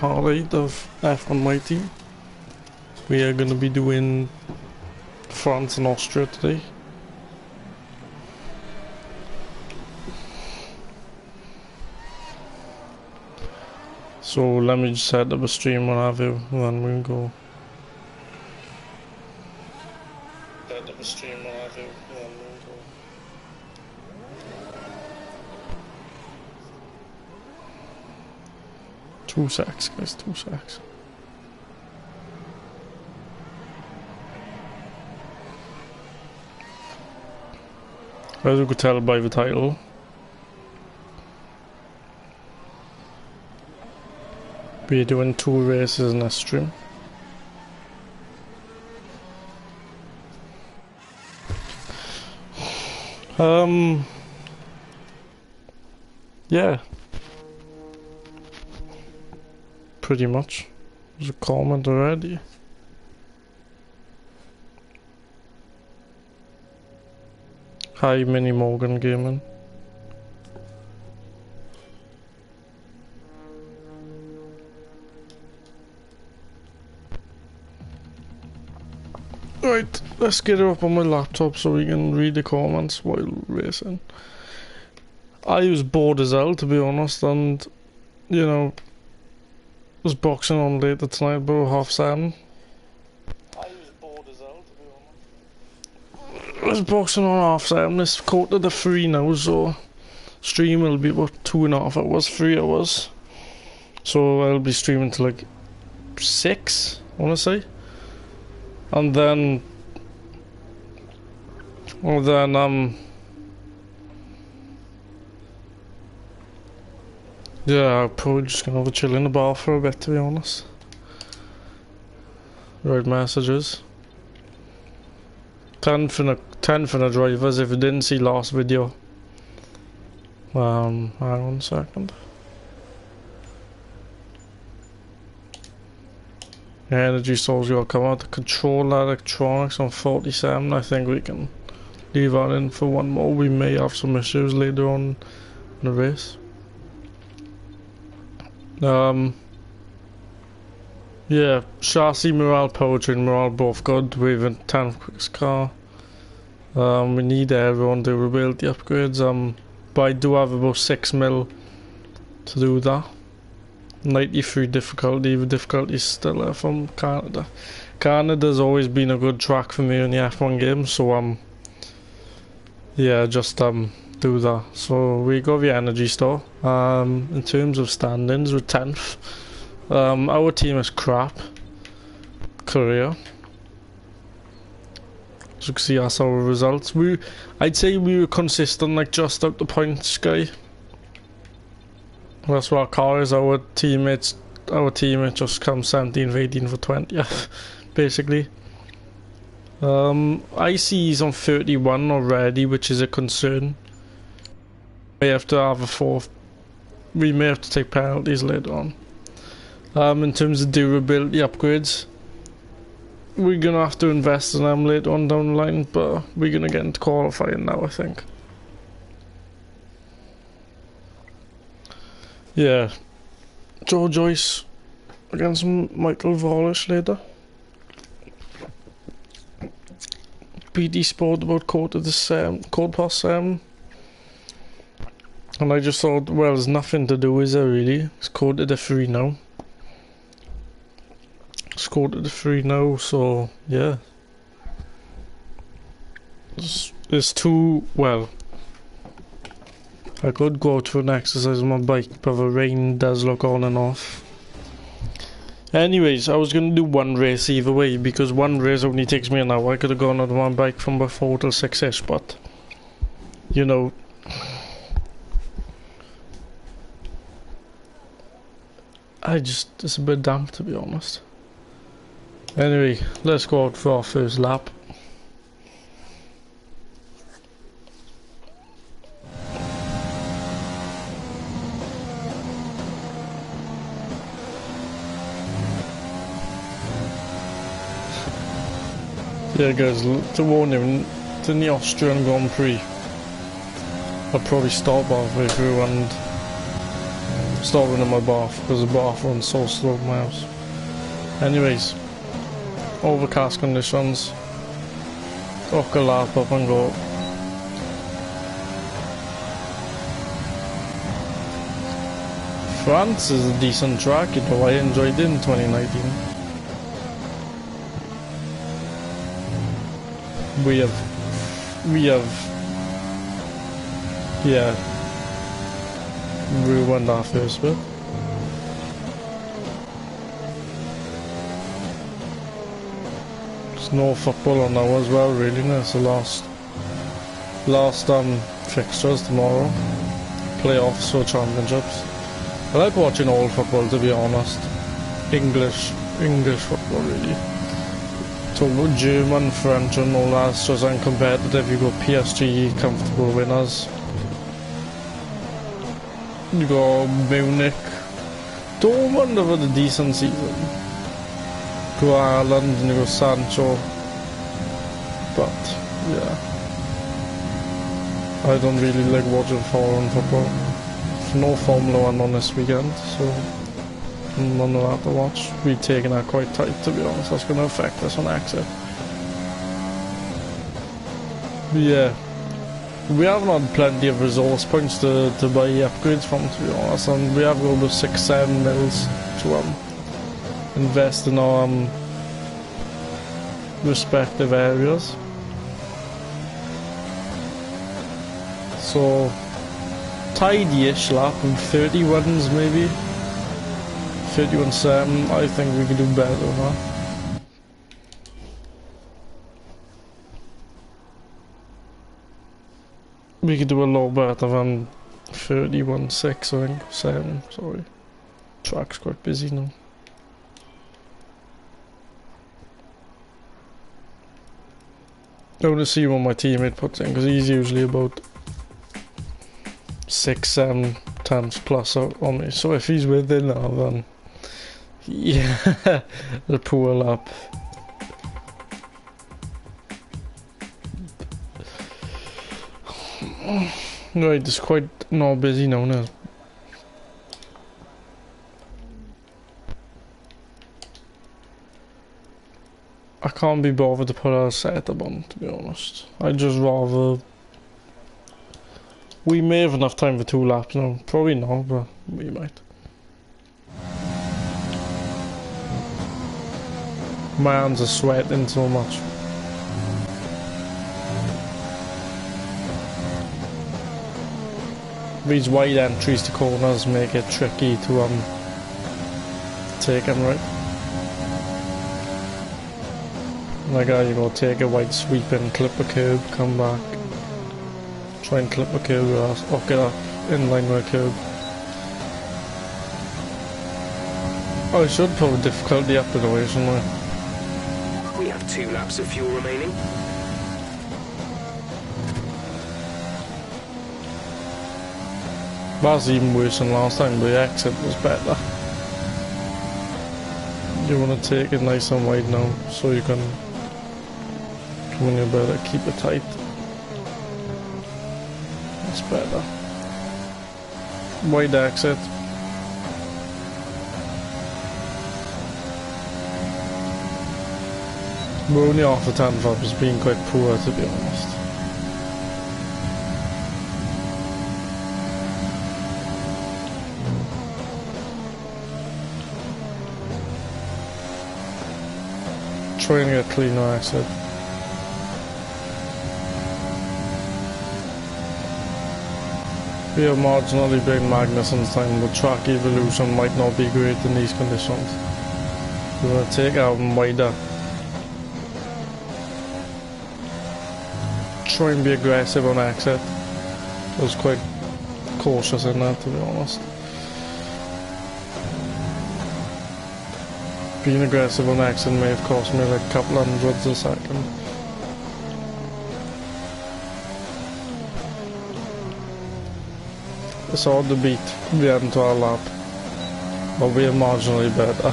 part 8 of F1 My Team. We are gonna be doing France and Austria today. So let me just set up a stream on our view, and then we'll go. Set up a stream on our view, and then we'll go. 2 secs, guys, 2 secs. As you could tell by the title, we're doing 2 races in this stream. Yeah. Pretty much. There's a comment already. Hi, Mini Morgan Gaming. Right, let's get it up on my laptop so we can read the comments while racing. I was bored as hell, to be honest, and, you know, was boxing on later tonight about 7:30. I was bored as hell, to be honest. I was boxing on 7:30. It's quarter to 3 now, so stream will be about 2.5 hours, 3 hours. So I'll be streaming till like 6, I wanna say. And then yeah, I'm probably just gonna have a chill in the bar for a bit, to be honest. Right, messages. 10 for the drivers. If you didn't see last video, hang on a second. Energy stores gotta come out. The control electronics on 47. I think we can leave that in for one more. We may have some issues later on in the race. Yeah, chassis, morale, powertrain, morale both good. We have a 10 quick car. We need everyone durability upgrades. But I do have about 6 mil to do that. 93 difficulty. The difficulty is still there from Canada. Canada's always been a good track for me in the F1 game, so yeah, just do that. So we got the energy store. In terms of standings, we're 10th. Our team is crap. Korea. As you can see, that's our results. I'd say we were consistent, like just out the points, guy. That's what our car is. Our teammate just comes 17th, 18th for 20th, basically. I see he's on 31 already, which is a concern. We have to have a 4th. We may have to take penalties later on. In terms of durability upgrades, we're gonna have to invest in them later on down the line, but we're gonna get into qualifying now, I think. Yeah, Joe Joyce against Michael Wallish later. PD Sport about quarter past 7. And I just thought, well, there's nothing to do, is there really? It's quarter to 3 now. It's quarter to 3 now, so yeah. There's 2, well, I could go out for an exercise on my bike, but the rain does look on and off. Anyways, I was gonna do 1 race either way, because 1 race only takes me an hour. I could have gone on my bike from about 4 till 6ish, but, you know, it's a bit damp, to be honest. Anyway, let's go out for our first lap. Yeah guys, to warn you, it's in the Austrian Grand Prix. I'll probably stop halfway through and storing in my bath because the bath runs so slow in my house. Anyways, overcast conditions. Hook a lap up and go. France is a decent track, you know, I enjoyed it in 2019. We have, yeah, ruined our first bit. There's no football on now as well, really. It's the last fixtures tomorrow. Playoffs or championships. I like watching all football, to be honest. English football, really. So German, French and all that's just uncompetitive. You got PSG, comfortable winners. You got Munich. Dortmund have had a decent season. You got Haaland and you got Sancho. But, yeah. I don't really like watching foreign football. No Formula 1 on this weekend, so none of that to watch. We're taking that quite tight, to be honest. That's going to affect us on exit. Yeah, we haven't had plenty of resource points to buy upgrades from, to be honest, and we have got about 6-7 mils to invest in our respective areas. So tidy-ish lap and 31s maybe. 31.7, I think we could do better than that. We could do a lot better than 31.6, I think. 7, sorry. Track's quite busy now. I want to see what my teammate puts in, because he's usually about 6-7 times plus on me. So if he's within that, then yeah, the poor lap. Right, it's quite not busy now. I can't be bothered to put a setup on, to be honest. I'd just rather. We may have enough time for 2 laps now. Probably not, but we might. My hands are sweating so much. These wide entries to corners make it tricky to take them right. Like you go take a wide sweep and clip a curb, come back. Try and clip a curb or get up in line with a curb. I should put the difficulty up in a way, shouldn't I? We have 2 laps of fuel remaining. That's even worse than last time, but the exit was better. You want to take it nice and wide now, so you can come in your better, keep it tight. That's better. Wide exit. We're only off the 10 for it's being quite poor, to be honest. Trying to get cleaner exit. We have marginally big Magnussen's time, but track evolution might not be great in these conditions. We're going to take out wider. Try and be aggressive on exit. I was quite cautious in that, to be honest. Being aggressive on exit may have cost me like a couple hundreds a second. It's hard to beat the entire lap, but we are marginally better.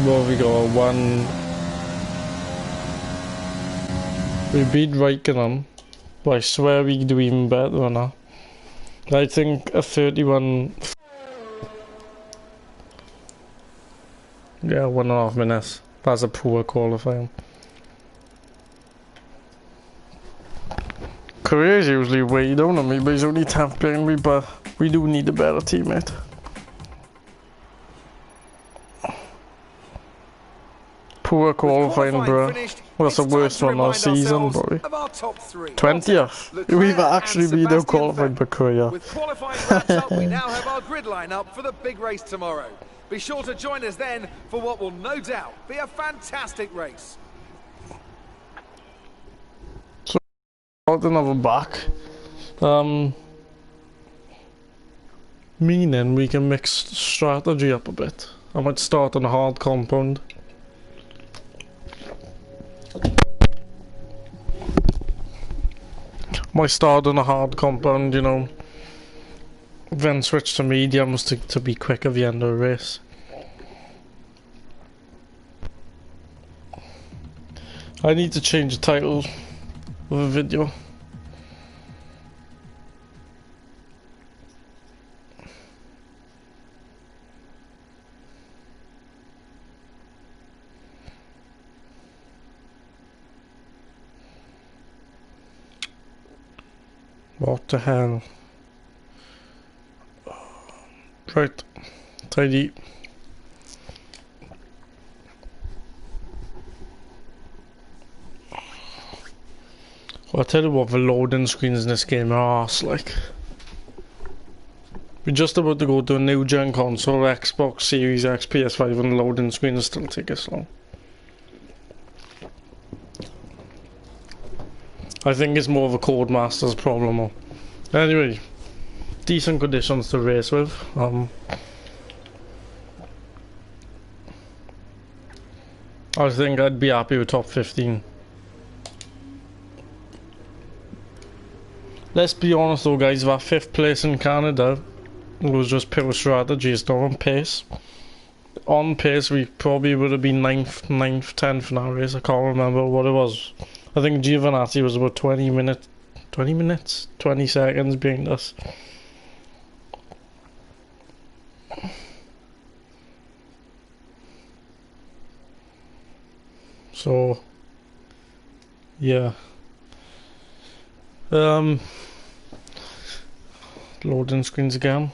Well, we got we beat Raikkonen, but I swear we could do even better than that. I think a 31 Yeah, 1.5 minutes. That's a poor qualifying. Career's usually way down on me, but he's only 10th behind me, but we do need a better teammate. Poor qualifying, bro. That's the worst one all season, boy. 20th. We've actually been out qualified for Korea. With qualifying wrapped up, we now have our grid lineup for the big race tomorrow. Be sure to join us then for what will no doubt be a fantastic race. So, out another back. Meaning we can mix strategy up a bit. I might start on a hard compound. Might start on a hard compound, you know. Then switch to mediums to be quick at the end of the race. I need to change the title of the video. What the hell? Right, tidy. Well, I'll tell you what, the loading screens in this game are arse like. We're just about to go to a new gen console, Xbox Series X, PS5, and the loading screens still take us long. I think it's more of a Codemaster's problem. Anyway, decent conditions to race with. I think I'd be happy with top 15. Let's be honest though, guys, that 5th place in Canada was just pure strategy, it's not on pace. On pace, we probably would have been 9th, 10th in our race. I can't remember what it was. I think Giovinazzi was about 20 seconds behind us. So, yeah. Loading screens again.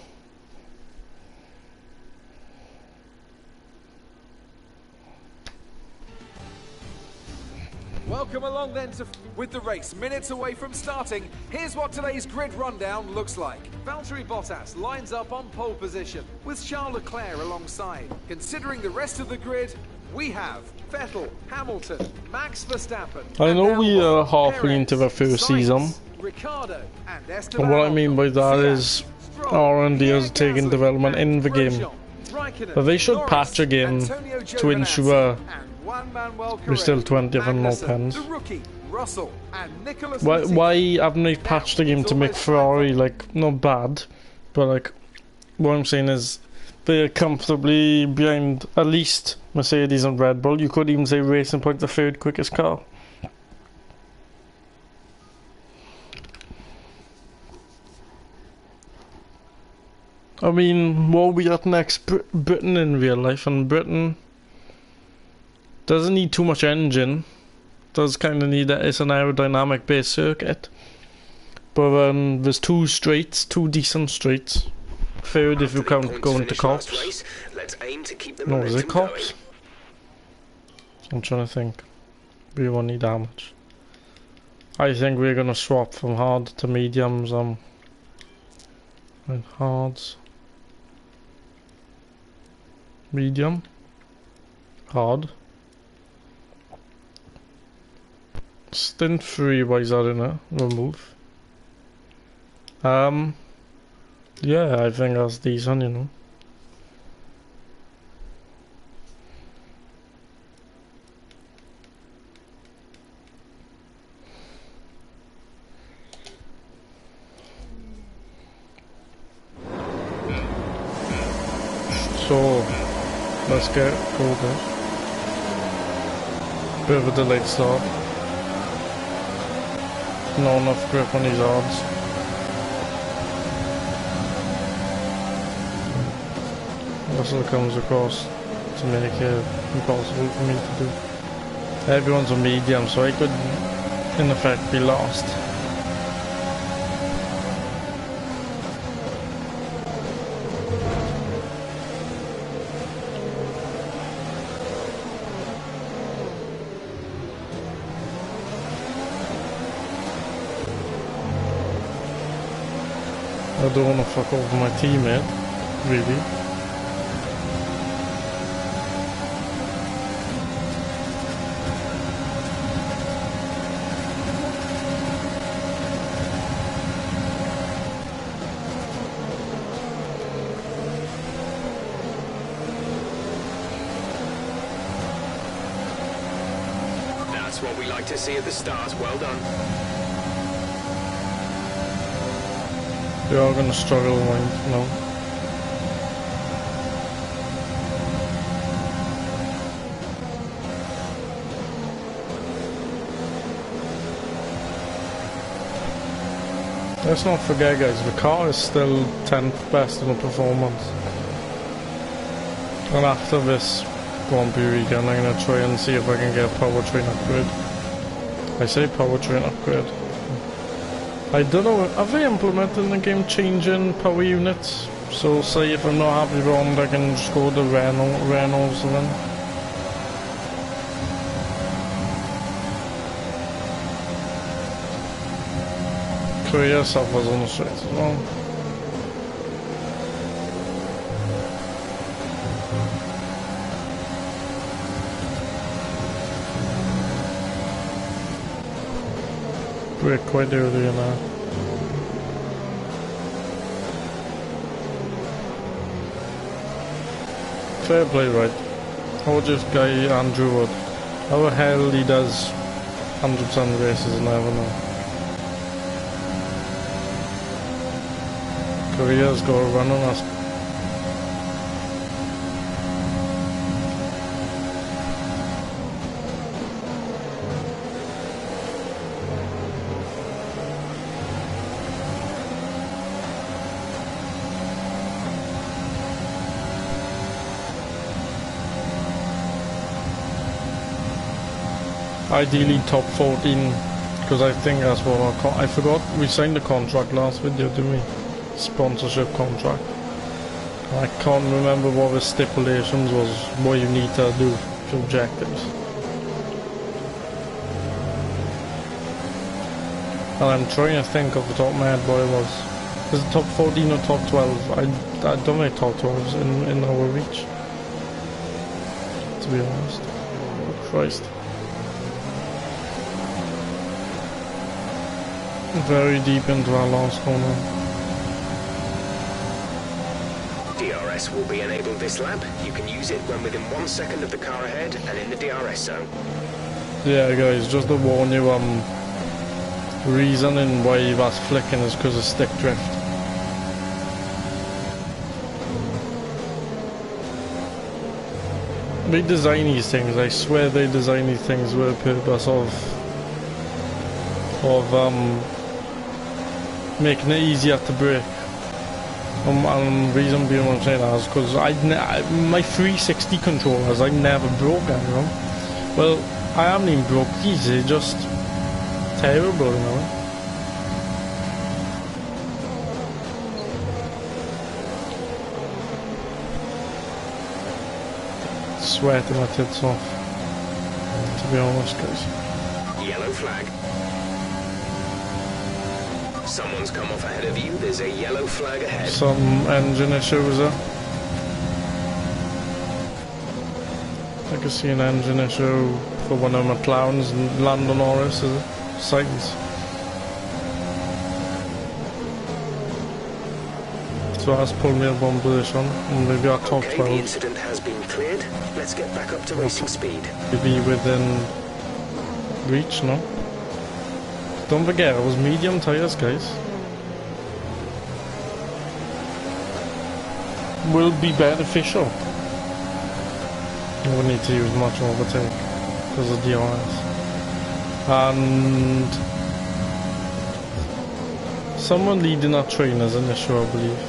Welcome along then with the race. Minutes away from starting, here's what today's grid rundown looks like. Valtteri Bottas lines up on pole position, with Charles Leclerc alongside. Considering the rest of the grid, we have Vettel, Hamilton, Max Verstappen. I know we are halfway into the first season. Ricardo and And what I mean by that is R&D is taking development in the game. But they should patch a game to ensure we're still 20th and no pens. Why haven't they patched the game to make Ferrari, like, not bad, but like, what I'm saying is they're comfortably behind at least Mercedes and Red Bull. You could even say Racing Point the 3rd quickest car. I mean, what are we at next? Britain in real life, and Britain doesn't need too much engine. Does kind of need that. It's an aerodynamic based circuit. But there's 2 straights, 2 decent straights. 3rd if you count going to cops. No, is it cops? I'm trying to think. We won't need that much. I think we're gonna swap from hard to mediums. And hards. Medium. Hard. Stint 3, why is that in it? Remove. Yeah, I think that's decent, you know. So, let's go there. Bit of a delayed start. Not enough grip on these arms. Russell comes across. to make it impossible for me to do. Everyone's on medium, so I could in effect be lost. I don't want to fuck over my teammate, really. That's what we like to see at the start. Well done. They are gonna struggle, right? No. Let's not forget, guys, the car is still 10th best in the performance. And after this Grand Prix weekend, I'm gonna try and see if I can get a powertrain upgrade. I say powertrain upgrade. I don't know, have they implemented the game changing power units? So say if I'm not happy with one, I can just go to Renault's then. Korea suffers on the straight as well. We're quite early now. Fair play, right? How this guy Andrew Wood? How the hell he does 100% races, I never know. Korea's got a run on us. Ideally top 14, because I think that's what I forgot we signed the contract last video, didn't we? Sponsorship contract. I can't remember what the stipulations was, what you need to do for objectives. And I'm trying to think off the top of my head what it was. Is it top 14 or top 12? I don't think top 12 is in our reach, to be honest. Oh Christ. Very deep into our last corner. DRS will be enabled this lap. You can use it when within 1 second of the car ahead and in the DRS zone. Yeah guys, just to warn you, reasoning why that's flicking is because of stick drift. They design these things, I swear they design these things with a purpose of making it easier to brake. And the reason being what I'm saying that is because my 360 controllers, I never broke them, you know. Well, I haven't even broke these, they're just terrible, you know. Sweating my tits off, to be honest, guys. Yellow flag. Someone's come off ahead of you. There's a yellow flag ahead. Some engine issues there. I can see an engine issue for one of my clowns and Lando Norris is signs. So that's pulled me up one position and maybe our top 12. The incident has been cleared. Let's get back up to racing speed. Maybe within reach, no? Don't forget, it was medium tires, guys. Will be beneficial. We need to use much overtake because of DRS. And someone leading our train is an issue, I believe.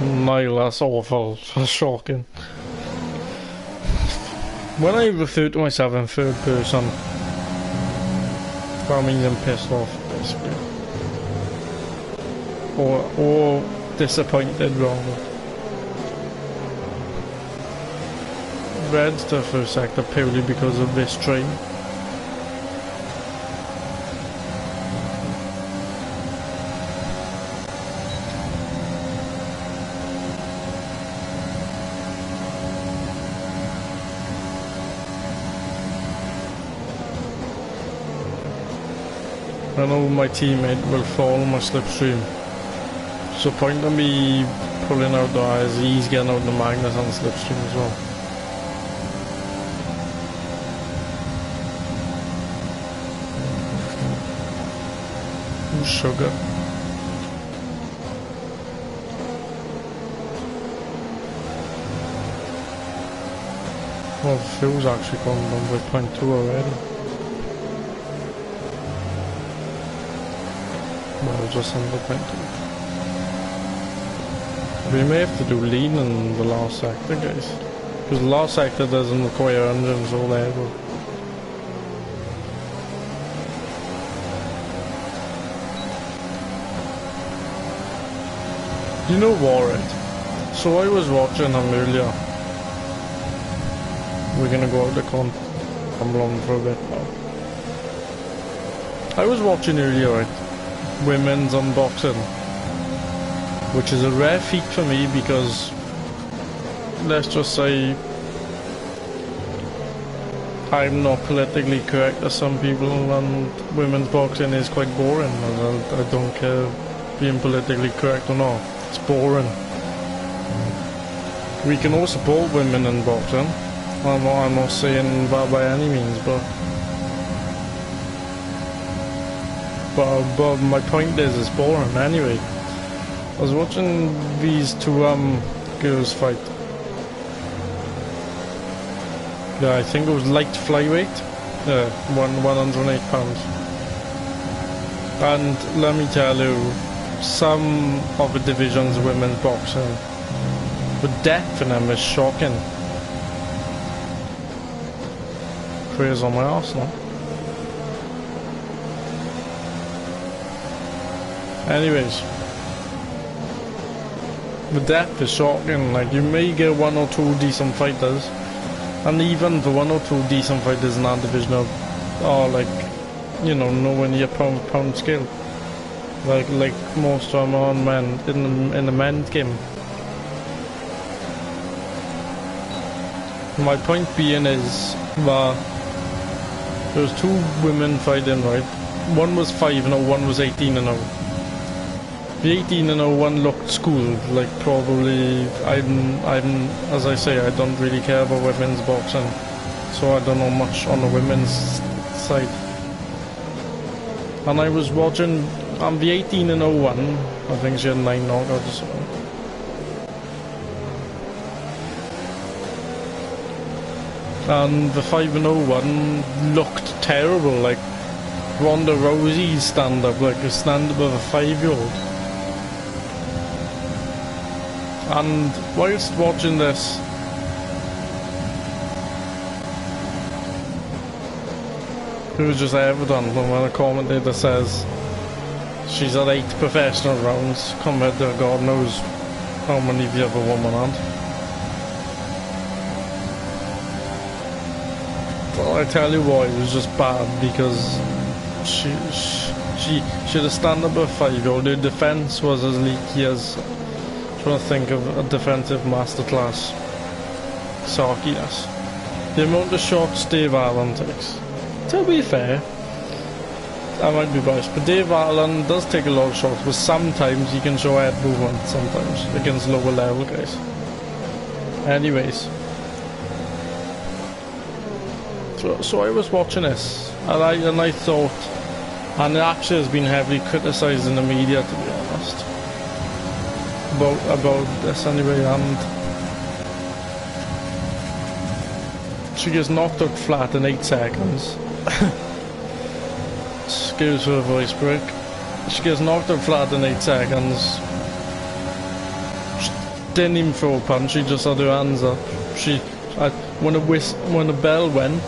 Niall, that's awful. That's shocking. When I refer to myself in third person, that means I'm pissed off, basically. Or disappointed, rather. Red's the first sector purely because of this train. I know my teammate will follow my slipstream. So point of me pulling out the eyes, he's getting out the Magnus on the slipstream as well. Ooh, sugar. Well, fuel's actually gone down by 0.2 already. Well, just under 0.2. We may have to do lean in the last sector, guys. Because the last sector doesn't require engines or whatever. You know what, right? So I was watching him earlier. We're gonna go out the con. I'm long for a bit now. I was watching earlier, right? Women's unboxing. Which is a rare feat for me because, let's just say, I'm not politically correct as some people, and women's boxing is quite boring. I don't care being politically correct or not. It's boring. We can all support women in boxing. I'm not saying that by any means, but my point is it's boring anyway. I was watching these two girls fight. Yeah, I think it was light flyweight. 108 pounds. And let me tell you, some of the divisions women's boxing, the depth in them is shocking. Prayers on my arse now. Anyways, the depth is shocking. Like, you may get one or two decent fighters, and even the one or two decent fighters in that division are like, you know, nowhere near pound for pound skill. Like most of them are men in the men's game. My point being is that there was two women fighting, right? One was 5-0, one was 18-0. The 18-0 one looked schooled, like probably, I'm, as I say, I don't really care about women's boxing, so I don't know much on the women's side. And I was watching, on the 18-0 one, I think she had 9 knockouts or something. And the 5-0 one looked terrible, like Ronda Rousey's stand-up, like a stand-up of a 5-year-old. And whilst watching this, it was just evident when a commentator says she's at 8 professional rounds compared to God knows how many the other woman had. Well, I tell you what, it was just bad because she had a stand-up of 5-year-old. Her defense was as leaky as, trying to think of a defensive masterclass. Sarkiness. The amount of shots Dave Allen takes. To be fair, I might be biased, but Dave Allen does take a lot of shots, but sometimes he can show head movement sometimes against lower level guys. Anyways. So I was watching this, and I thought, and it actually has been heavily criticised in the media, to be honest, about this anyway, and she gets knocked out flat in 8 seconds. Excuse her voice break. She gets knocked out flat in 8 seconds. didn't even throw a punch, she just had her hands up. When the bell went,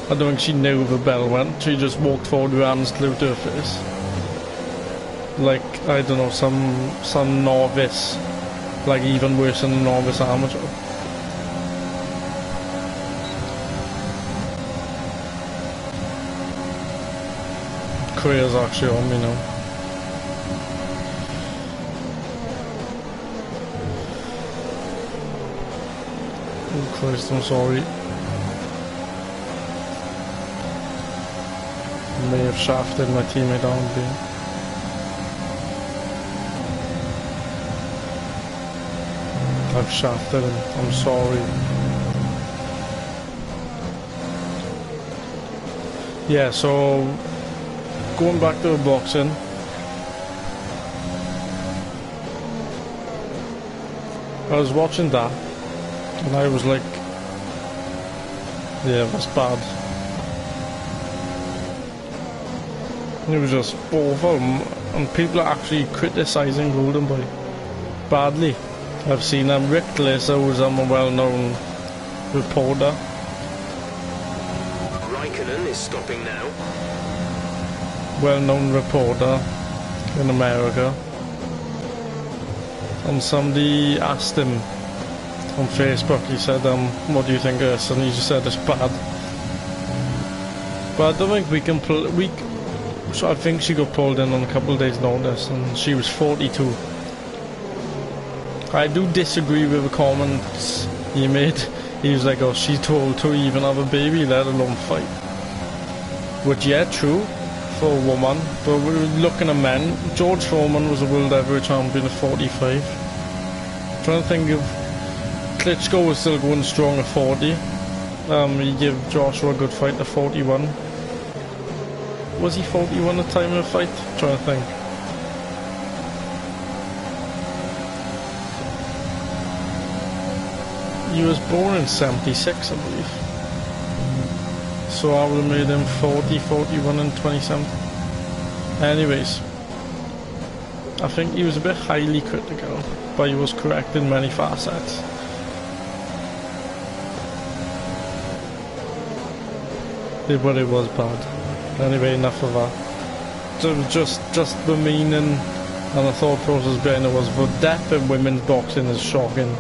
I don't think she knew the bell went, she just walked forward with her hands glued to her face. Like, I don't know, some novice, like even worse than a novice amateur. Career's actually on me now. Oh Christ, I'm sorry. I may have shafted my teammate down there. I've shafted him, I'm sorry. Yeah, so going back to the boxing. I was watching that and I was like, yeah, that's bad. It was just awful, and people are actually criticising Golden Boy badly. I've seen Rick Glaser, who's a well-known reporter. Raikkonen is stopping now. Well-known reporter in America. And somebody asked him on Facebook, he said, what do you think of this? And he just said it's bad. But I don't think we can so I think she got pulled in on a couple of days' notice, and she was 42. I do disagree with the comments he made. He was like, oh, she's too old to even have a baby, let alone fight. Which, yeah, true, for a woman. But we're looking at men. George Foreman was a world heavyweight champion at 45. I'm trying to think if Klitschko was still going strong at 40. He gave Joshua a good fight at 41. Was he 41 at the time of the fight? I'm trying to think. He was born in 76, I believe. So I would have made him 40, 41 and 27. Anyways, I think he was a bit highly critical, but he was correct in many facets. Yeah, but it was bad. Anyway, enough of that. So just the meaning and the thought process behind it was, the depth in women's boxing is shocking.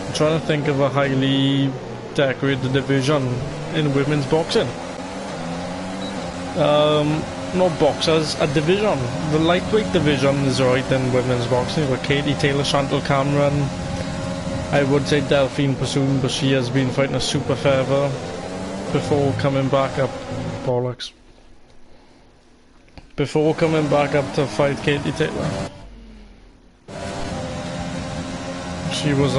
I'm trying to think of a highly decorated division in women's boxing. Not boxers, a division. The lightweight division is right in women's boxing with Katie Taylor, Chantal Cameron. I would say Delphine Pursoon, but she has been fighting a super feather before coming back up. Bollocks. Before coming back up to fight Katie Taylor. She was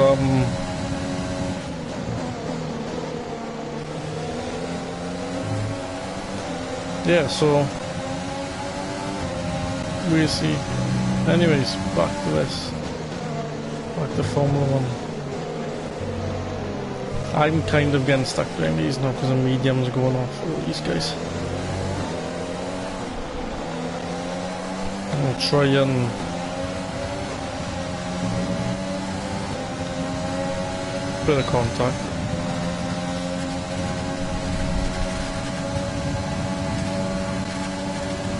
yeah, so we'll see. Anyways, back to this. Back to Formula 1. I'm kind of getting stuck doing these now because the medium's going off for these guys. I'm gonna try and bit of contact.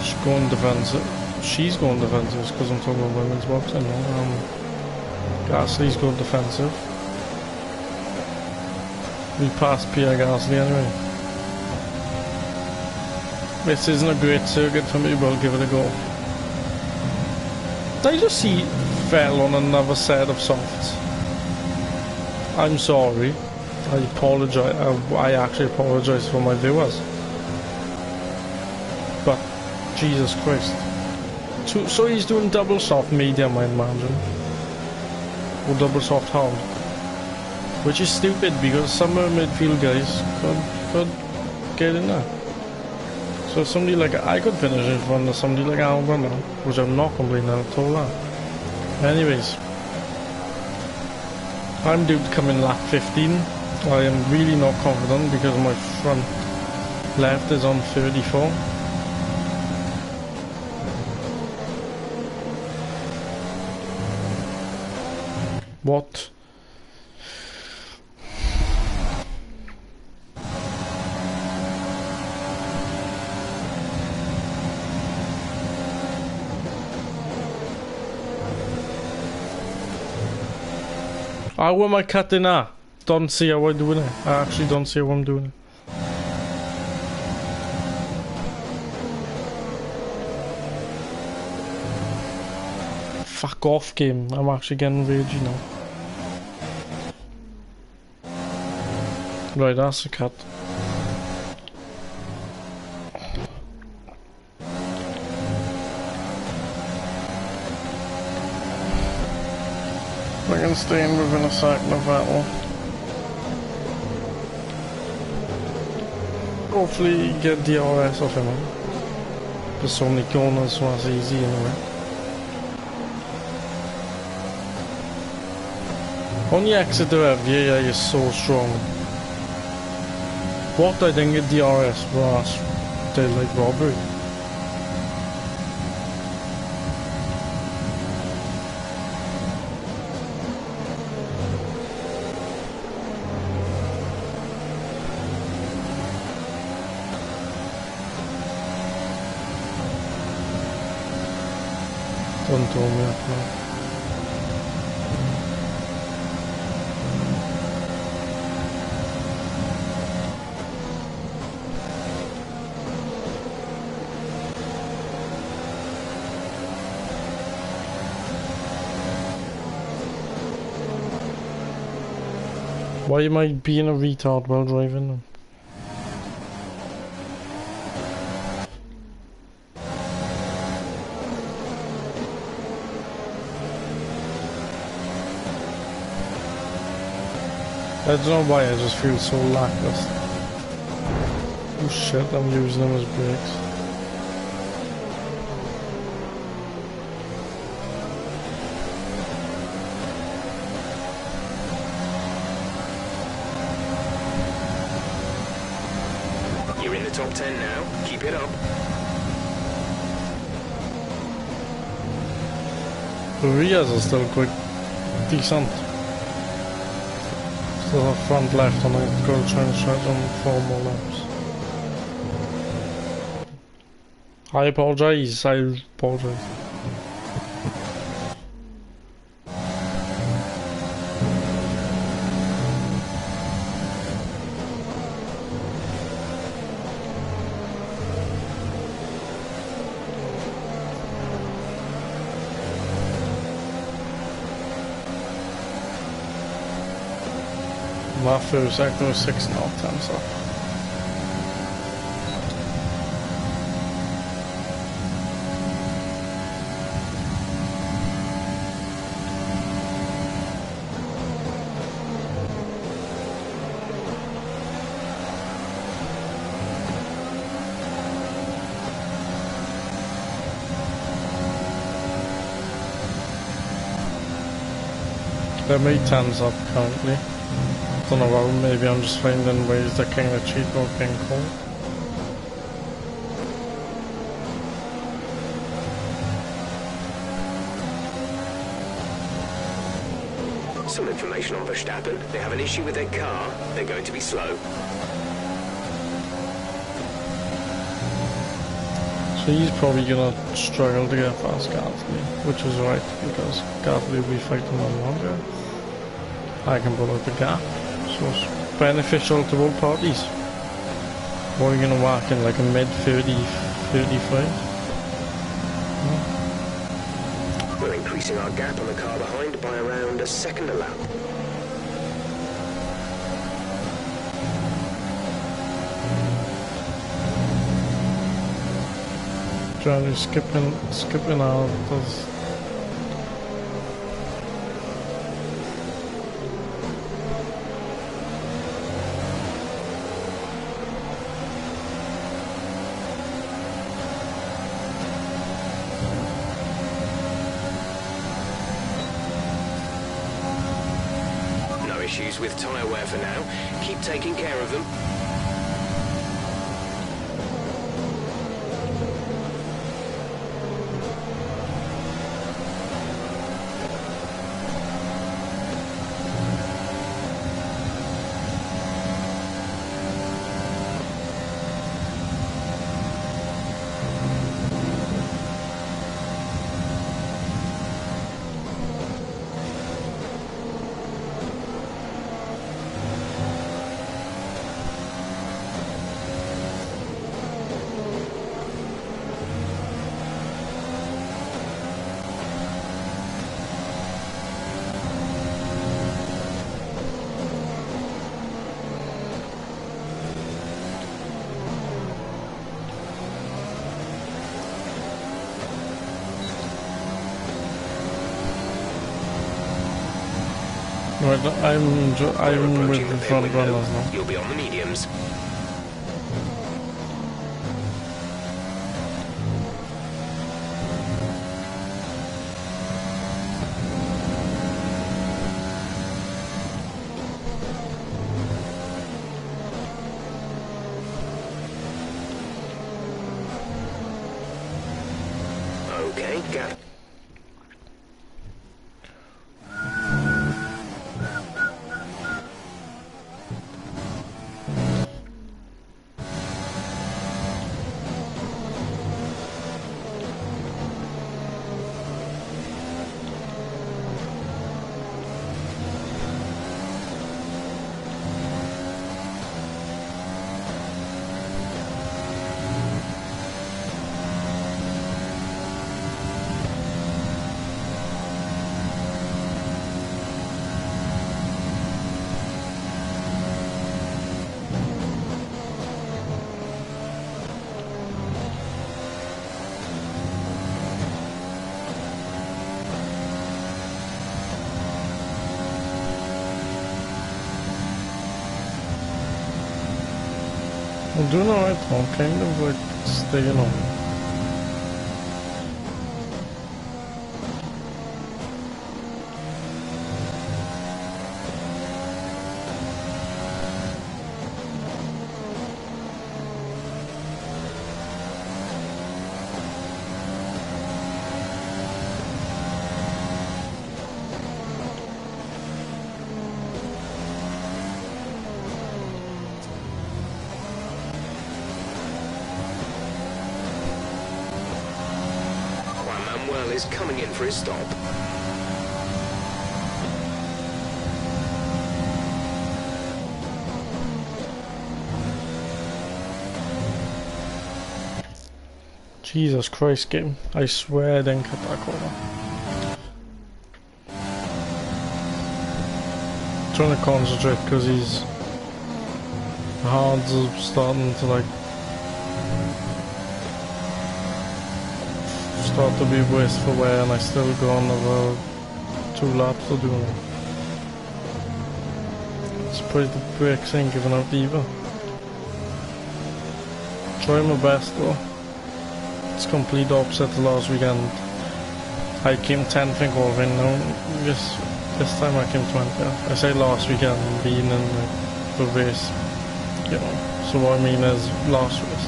She's going defensive. She's going defensive because I'm talking about women's boxing. Gasly's going defensive. We passed Pierre Gasly anyway. This isn't a great circuit for me, but I'll give it a go. Did I just see fell on another set of softs? I'm sorry. I apologize. I actually apologize for my viewers. But Jesus Christ. So he's doing double soft medium, I imagine. Or double soft hard. Which is stupid because some of the midfield guys could get in there. So somebody like I could finish in front of somebody like Albon now, which I'm not complaining at all. Anyways, I'm due to come in lap 15. I am really not confident because my front left is on 34. What? How am I cutting that? Don't see how I'm doing it. I actually don't see how I'm doing it. Fuck off, game. I'm actually getting ragey now. Right, that's a cut. We're gonna stay in within a second of that one. Hopefully get DRS off him. There's so many corners, so that's easy anyway. On the exit there, VAA is so strong. What I didn't get DRS was daylight robbery. Don't tell me that now. Why am I being a retard while driving? I don't know why, I just feel so lackluster. Oh shit, I'm using them as brakes. You're in the top 10 now. Keep it up. The rears are still quite decent. Still have front left and I'm going to try and stretch on 4 more laps. I apologize, I apologize. My first sector was 6.5 times up. They're made 10s up currently. Don't know how, maybe I'm just finding ways that kind of cheat without being caught. Some information on Verstappen. They have an issue with their car. They're going to be slow. So he's probably gonna struggle to get past Gasly, which is right, because Gasly will be fighting on longer. I can pull out the gap, so it's beneficial to both parties. Or are you gonna walk in like a mid 30, 35? We're increasing our gap on the car behind by around a second a lap. Trying to skipping out does. No issues with tyre wear for now. Keep taking care of them. I'm with the front runners now. You'll be on the mediums. Okay, gap. I'm doing alright, I'm kind of like staying on. Is coming in for his stop. Jesus Christ, game. I swear I didn't cut that corner. Trying to concentrate because his hands are starting to like start to be wasteful wear, and I still go on over 2 laps to do it. Surprised the brakes ain't giving out either. Try my best though. It's complete opposite to last weekend. I came 10th in qualifying. No, this time I came 20th. I say last weekend being in the race, you know. So what I mean is last race.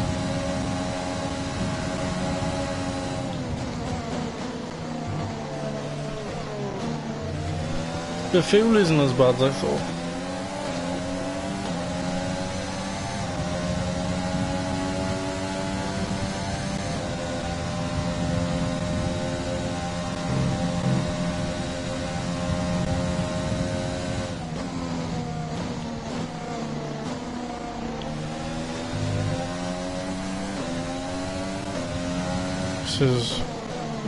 The fuel isn't as bad as I thought.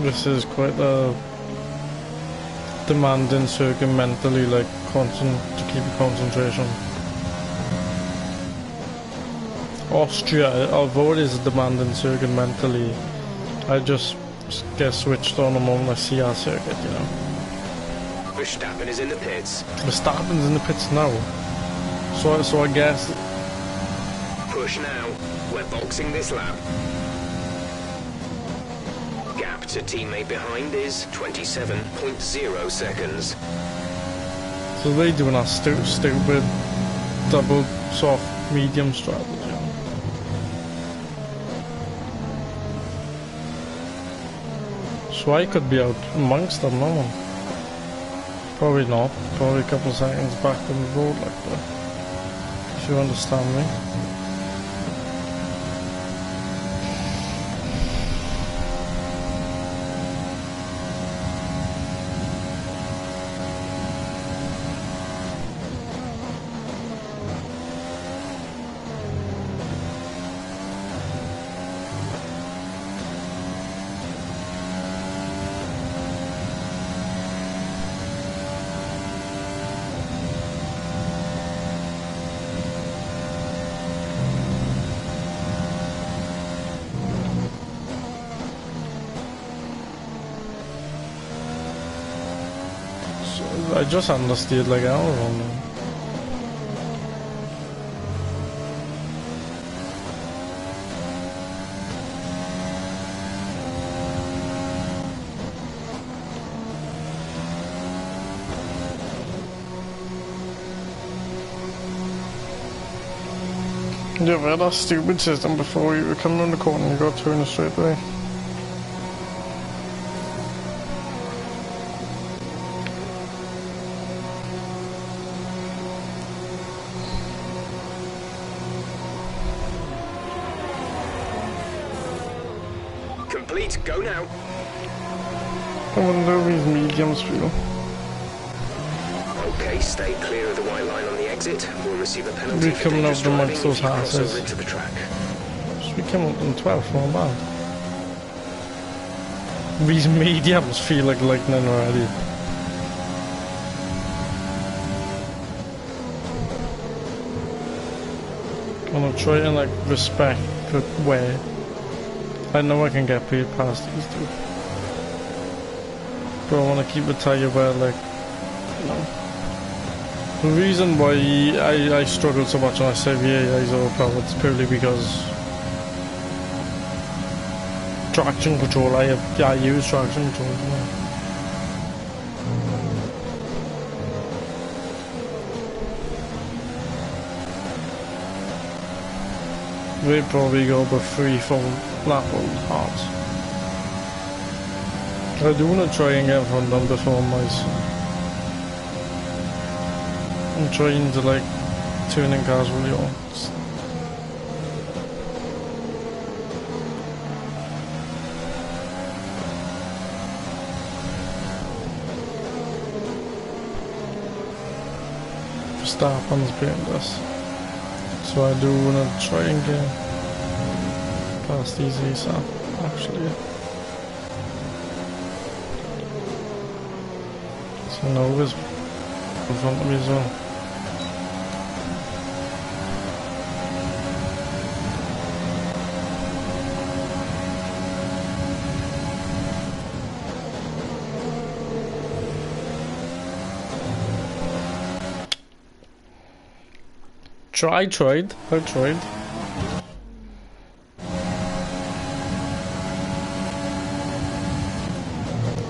This is quite a demanding circuit mentally, like to keep your concentration. Austria, although it is a demanding circuit mentally, I just get switched on the moment I see our circuit, you know. Verstappen is in the pits. Verstappen's in the pits now. So I guess... Push now. We're boxing this lap. Gap to teammate behind is 27.0 seconds. So they doing that stupid double soft medium strategy. So I could be out amongst them, no one. Probably not. Probably a couple of seconds back on the road like that. If you understand me. I just understeered like I don't know. Yeah, we had that stupid system before. You were coming around the corner and you got turned straight away. Complete, go now. I wonder how these mediums feel. Okay, stay clear of the white line on the exit. We'll receive a penalty We're for coming dangerous up driving amongst if those you cross over houses. into the track. So we came up on 12th, not bad. These mediums feel like lightning already. I'm gonna try and like respect the way. I know I can get paid past these two. But I wanna keep the tire where like, you know. The reason why I struggle so much when I say the AI is overpowered is purely because traction control, I use traction control as well. They probably go about 3-4 lap hearts. I do want to try and get from them before mice. I'm trying to like tuning cars really on. Verstappen's behind us. So I do want to try and get past these ASAP, actually. So Nova's in front of me as well. I tried.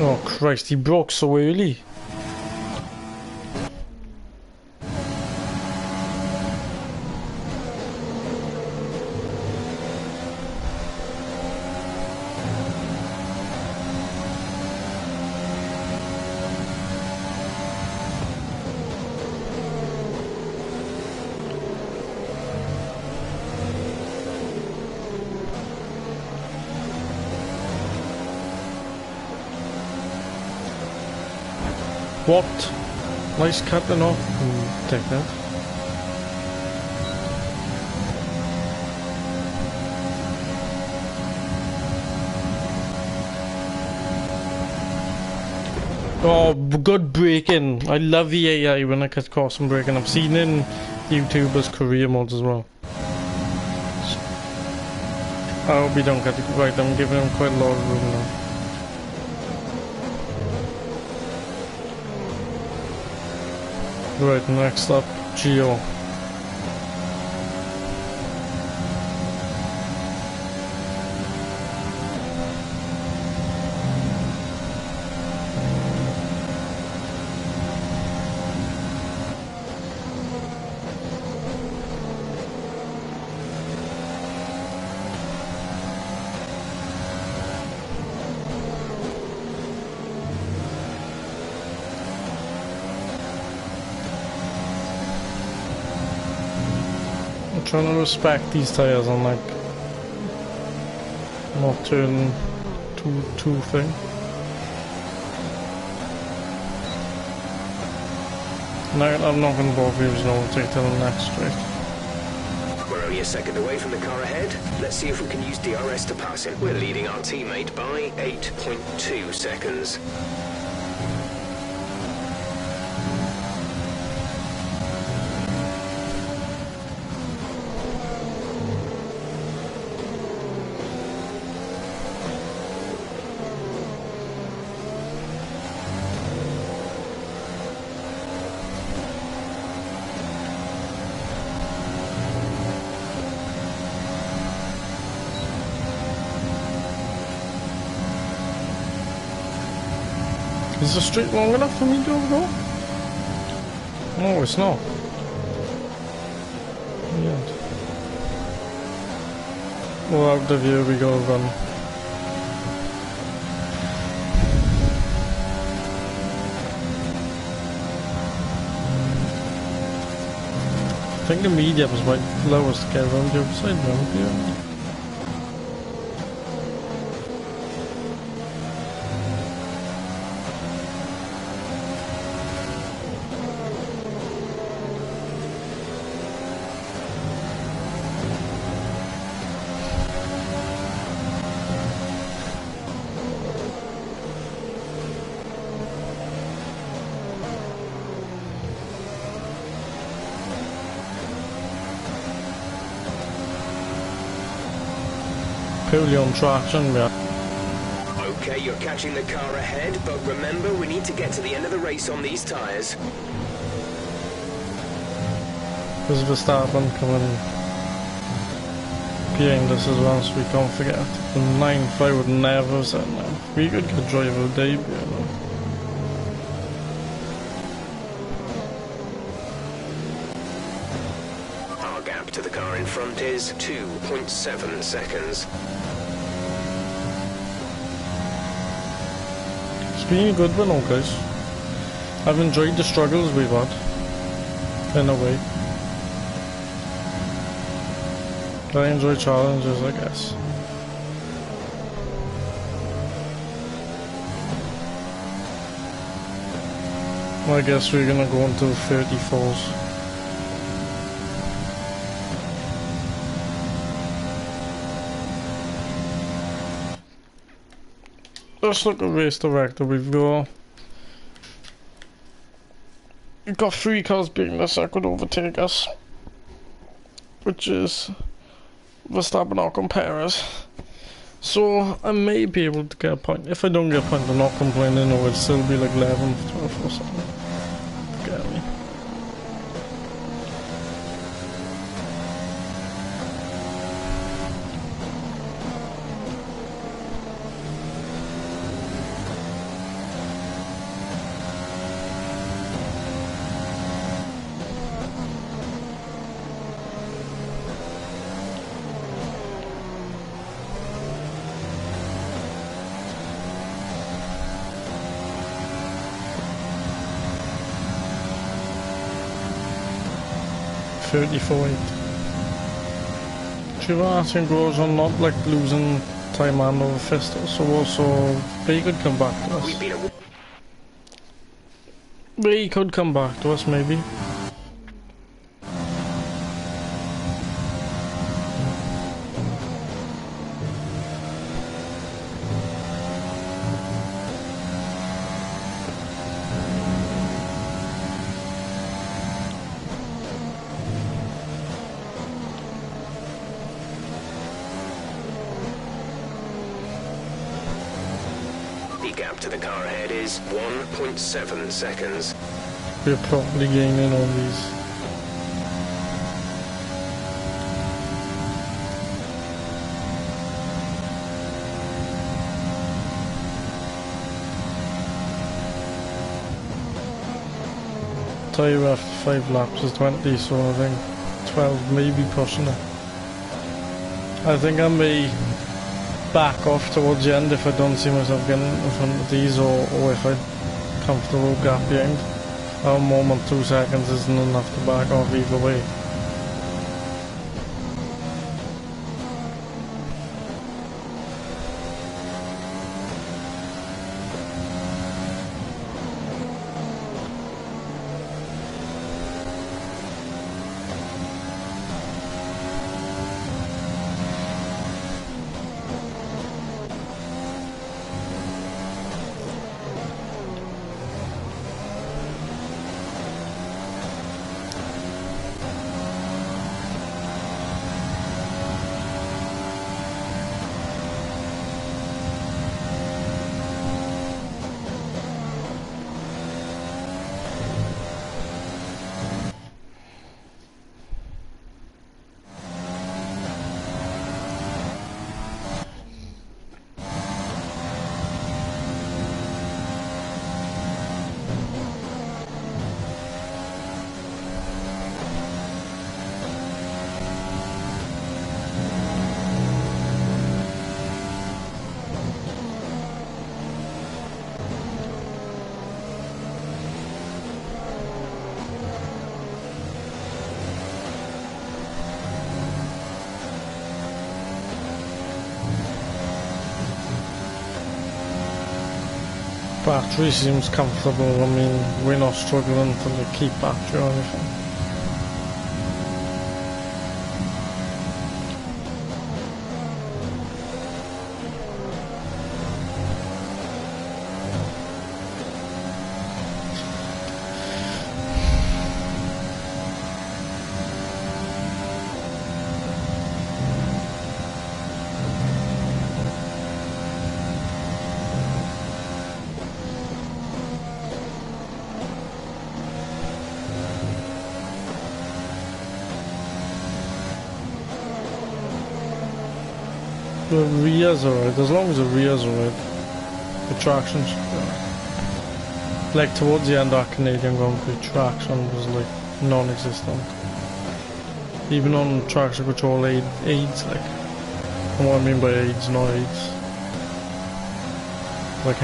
Oh Christ, he broke so early. What? Nice cutting off. Take that. Oh, good braking. I love the AI when I cut across and braking. I've seen in YouTubers' career mods as well. I hope we don't get it right. I'm giving him quite a lot of room now. Right, next up, Geo. Trying to respect these tires and like not turn too thing. No, I'm not going to bother you, no, take till the next straight. We're only a second away from the car ahead. Let's see if we can use DRS to pass him. We're leading our teammate by 8.2 seconds. Is the street long enough for me to go? No, it's not. Weird. Well, out of here we go run. I think the medium is my lowest get around the outside round here. Purely on traction, yeah. Okay, you're catching the car ahead, but remember, we need to get to the end of the race on these tyres. There's Verstappen coming behind us as well, so we can't forget. The 9th I would never have said no. We could get driver debut, you know. Our gap to the car in front is 2.7 seconds. It's been a good one, though, guys. I've enjoyed the struggles we've had, in a way. I enjoy challenges, I guess. I guess we're gonna go into 34s. Let's look at race director. We've got 3 cars beating us that could overtake us, which is Verstappen or Perez. So I may be able to get a point. If I don't get a point, I'm not complaining. Or it'll still be like 11th, 12th or something. Get me. Chivas goes on not like losing time and over Festo, so also they could come back to us. They could come back to us maybe. Gap to the car ahead is 1.7 seconds. We're probably gaining on these. Tyre after 5 laps is 20, so I think 12 maybe pushing it. I think I may back off towards the end if I don't see myself getting in front of these, or if I comfortable gap behind. Our moment 2 seconds isn't enough to back off either way. Battery seems comfortable. I mean, we're not struggling to like, keep battery or anything. The rears are right, as long as the rears are right. The traction's like towards the end of that Canadian Grand Prix, traction was like non-existent. Even on traction control aids, like, and what I mean by aids, not aids. Like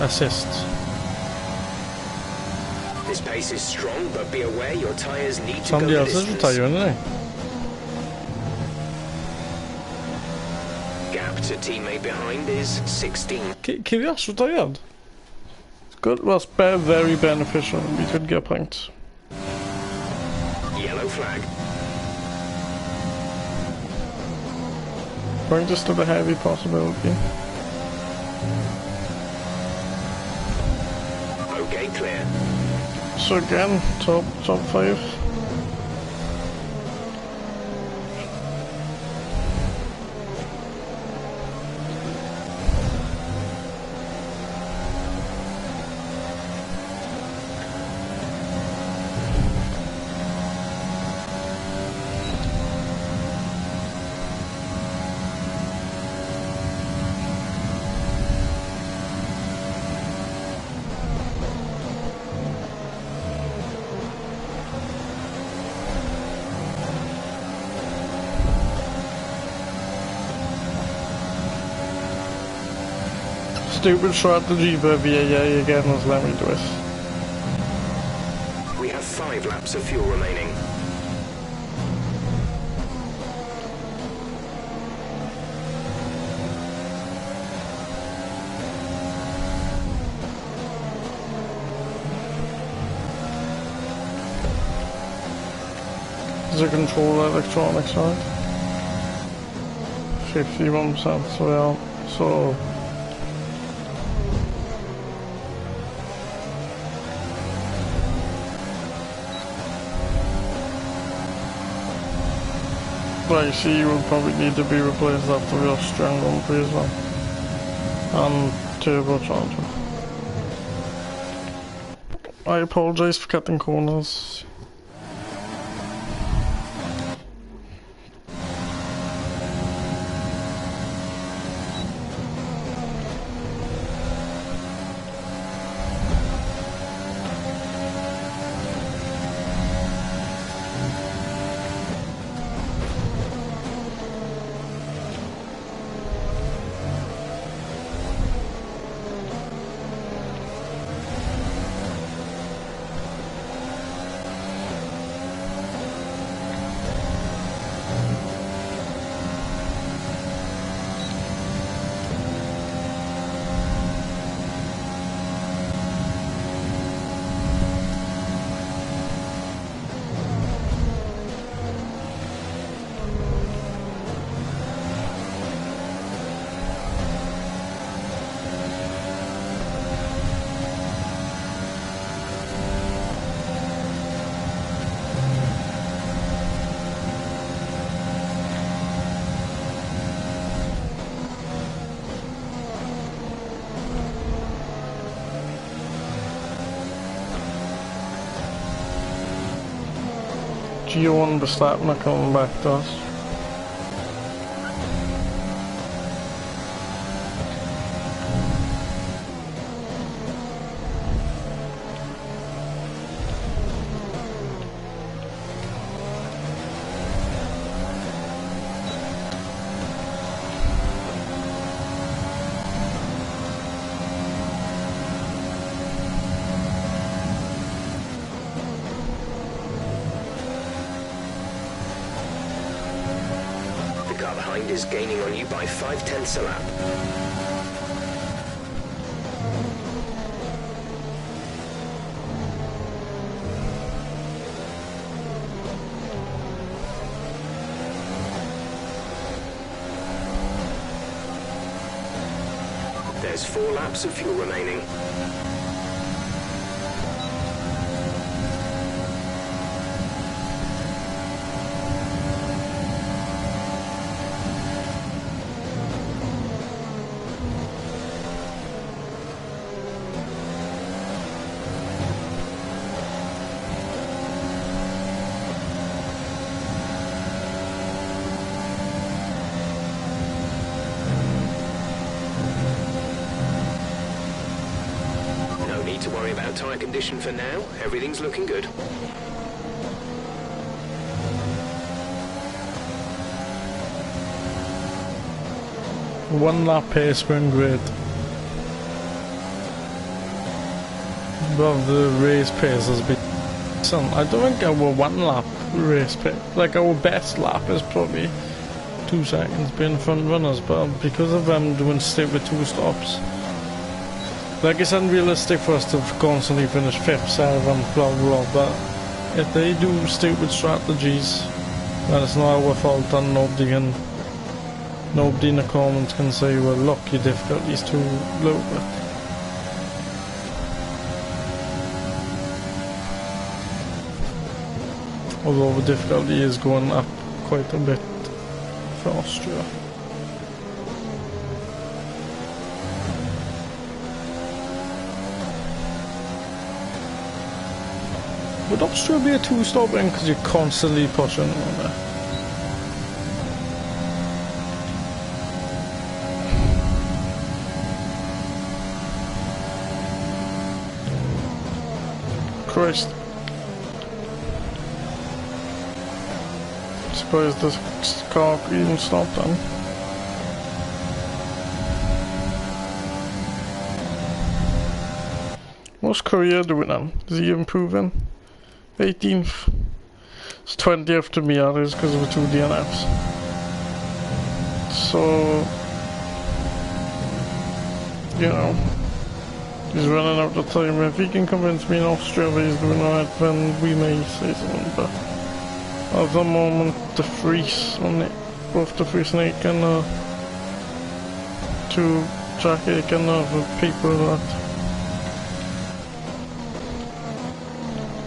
assists. This pace is strong, but be aware your tyres need to Somebody go else the is distance. retiring, isn't he? Gap to teammate behind is 16. Kvyat's retired. It's good. Well, it's very beneficial. We could get points. Yellow flag. Point is still a heavy possibility. Okay, clear. So again, top 5. Stupid strategy by VAA again has let me do it. We have 5 laps of fuel remaining. Does it control electronics, right? 51%, so yeah. So I see will probably need to be replaced after the Austrian Grand Prix as well. And turbocharger. I apologise for cutting corners. Gio Verstappen are coming back to us. Behind is gaining on you by 0.5 a lap. There's 4 laps of fuel remaining. To worry about tyre condition for now. Everything's looking good. One lap pace been great. Above the race pace has been some. I don't think our one lap race pace, like our best lap is probably 2 seconds being front runners, but because of them doing stupid 2 stops. Like, it's unrealistic for us to constantly finish 5th, 7th, blah blah, but if they do stupid strategies, then it's not our fault, and nobody in the comments can say, well look, your difficulty's too low. Although the difficulty is going up quite a bit for Austria. Would Austria be a 2-stop in because you're constantly pushing on there? Christ. Surprised this car even stopped then. What's Korea doing then? Is he improving? 18th. It's 20th to me, that is, because of the 2 DNFs. So, you know, he's running out of time. If he can convince me in Austria that he's doing alright, then we may say something. But at the moment, the Fries, both the Fries and Aiken are 2 Jack Aiken are the people that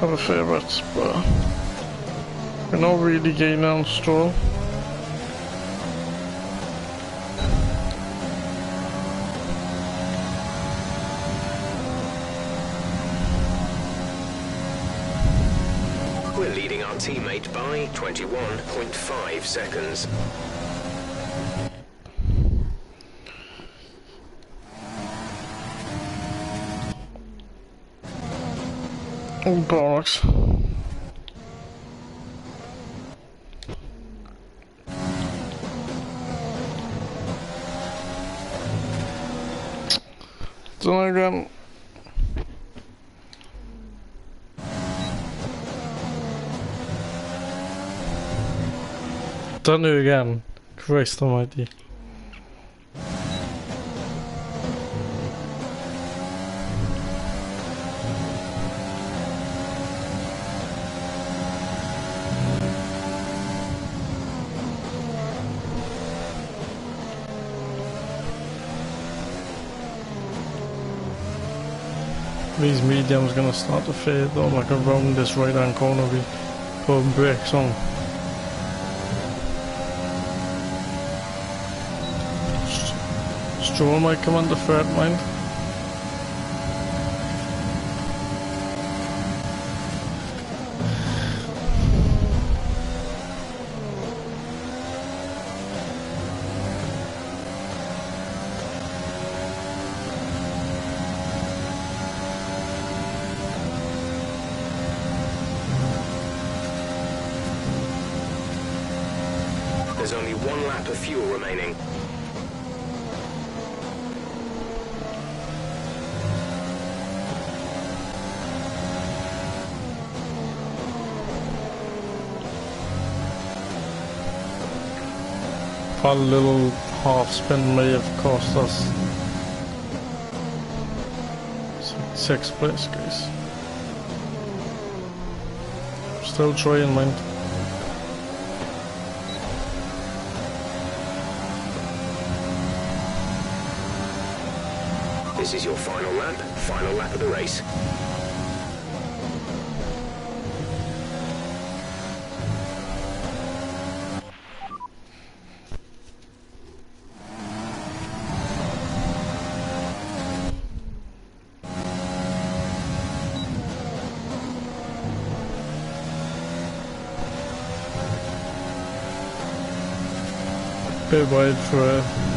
have a favourite, but we're not really gaining on Stroll. We're leading our teammate by 21.5 seconds. Oh, bollocks. Done again. Done it again. Christ almighty. These mediums gonna start to fade though, like around this right hand corner we put brakes on. Stroll might come under threat, mind. There's only 1 lap of fuel remaining. A little half spin may have cost us 6th place, guys. Still trying, mind. This is your final lap of the race. Bit wide for a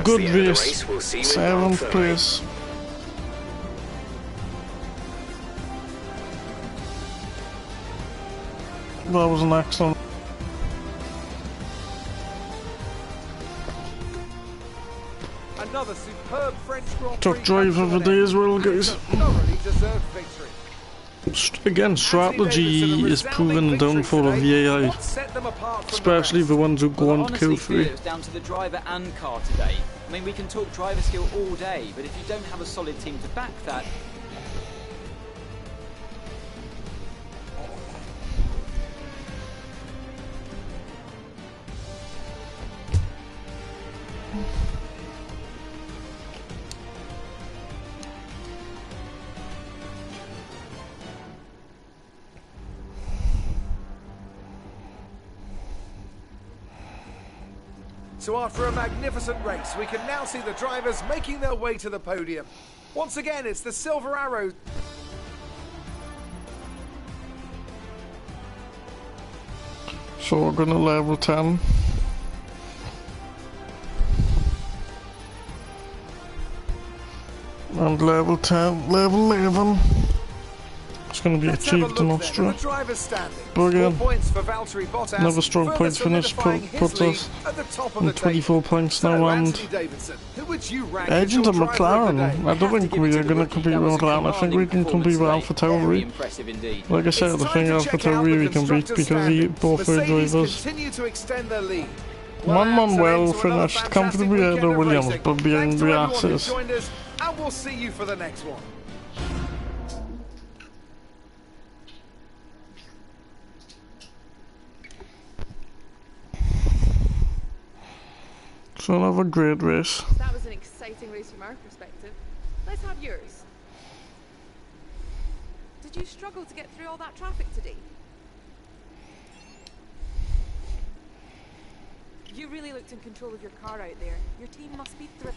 good race. We'll see you in 7th Park place. That was an excellent. Another superb French Grand Prix. Took drive of the day as well, guys. Thoroughly deserved victory. Again, strategy is proven the downfall of the AI, especially the ones who go on to kill free. It was down to the driver and car today. I mean, we can talk driver skill all day, but if you don't have a solid team to back that, So after a magnificent race, we can now see the drivers making their way to the podium. Once again, it's the Silver Arrows. So we're gonna level 10. And level 10, level 11. It's going to be achieved in Austria. But again, another strong point finish puts us on 24 points now, and edging to McLaren. I don't think we are going to compete with McLaren. I think we can compete with Alpha Tauri. Like I said, I think Alpha Tauri we can beat because he both are drivers. Manuel finished comfortably ahead of Williams, but behind the asses. And we'll see you for the next one. So another great race. That was an exciting race from our perspective. Let's have yours. Did you struggle to get through all that traffic today? You really looked in control of your car out there. Your team must be thrilled.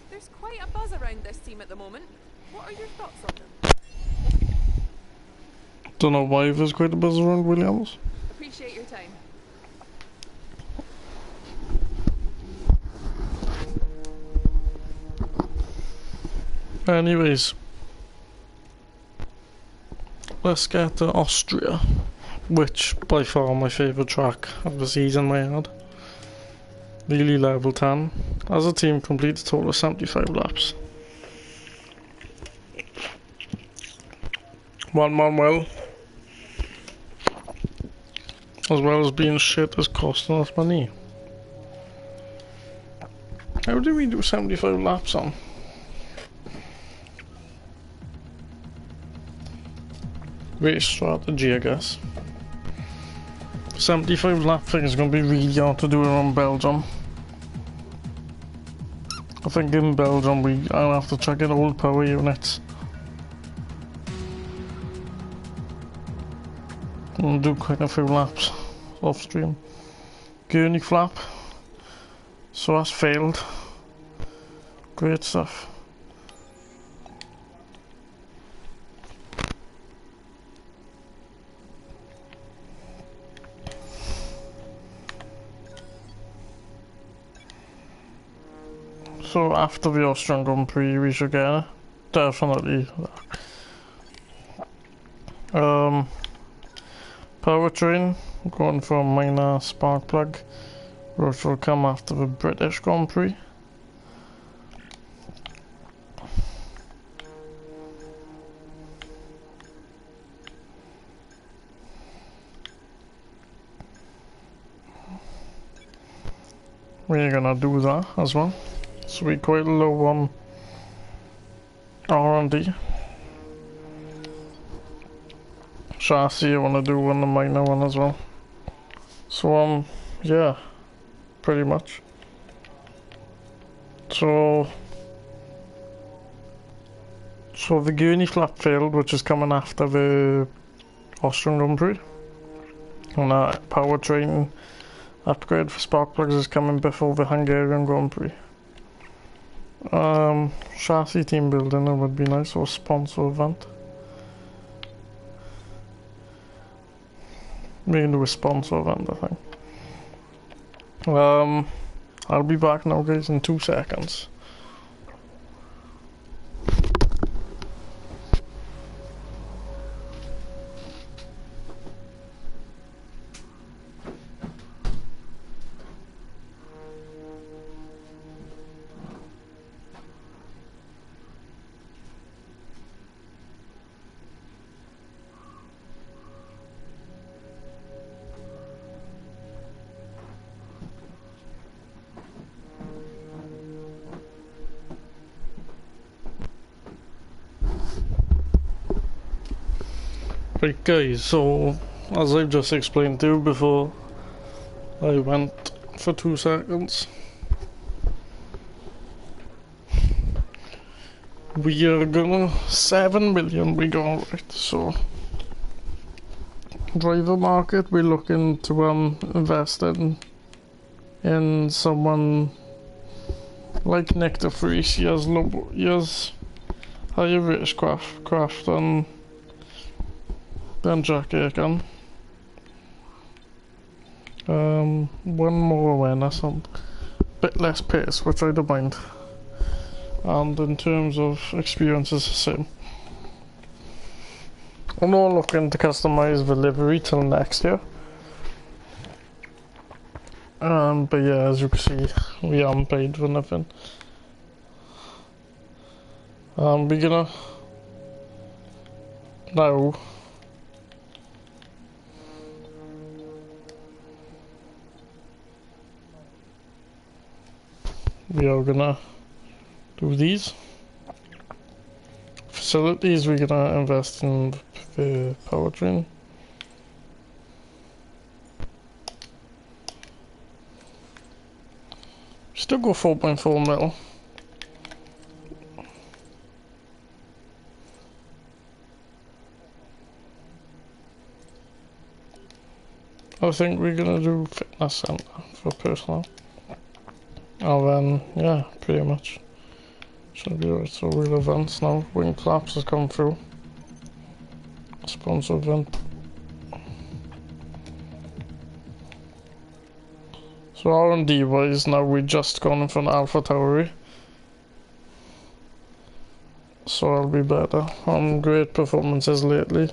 There's quite a buzz around this team at the moment. What are your thoughts on them? Don't know why there's quite a buzz around Williams. Appreciate your time. Anyways, let's get to Austria, which by far my favourite track of the season I had. Nearly level 10. As a team, complete a total of 75 laps. One Manuel As well as being shit is costing us money. How do we do 75 laps on? Race strategy, I guess. 75 lap thing is going to be really hard to do around Belgium. I think in Belgium I'll have to check in old power units. And do quite a few laps off stream. Gurney flap. So that's failed. Great stuff. So after the Austrian Grand Prix we should get it. Definitely. Powertrain, going for a minor spark plug, which will come after the British Grand Prix. We're gonna do that as well. So we're quite low on R&D. Chassis I wanna do on the minor one as well. So yeah, pretty much. So the Gurney flap failed, which is coming after the Austrian Grand Prix. And that powertrain upgrade for spark plugs is coming before the Hungarian Grand Prix. Chassis team building, it would be nice, or sponsor event. We can do a sponsor event, I think. I'll be back now, guys, in 2 seconds. Right guys, so as I've just explained to you before I went for 2 seconds, we are gonna 7 million we go, right? So driver market, we're looking to invest in someone like Nectar Freeze. He has higher race craft than Jack Aiken. One more awareness and a bit less pace, which I don't mind. And in terms of experience, it's the same. I'm not looking to customize the livery till next year. But yeah, as you can see, we haven't paid for nothing. We're gonna now we are gonna do these facilities. We're gonna invest in the powertrain. Still go 4.4 mil. I think we're gonna do fitness center for personnel. And then, yeah, pretty much should be right. So real events now. Wing Flaps has come through. Sponsor event. So R&D wise, now we're just gone from Alpha Tauri. So I'll be better. Great performances lately.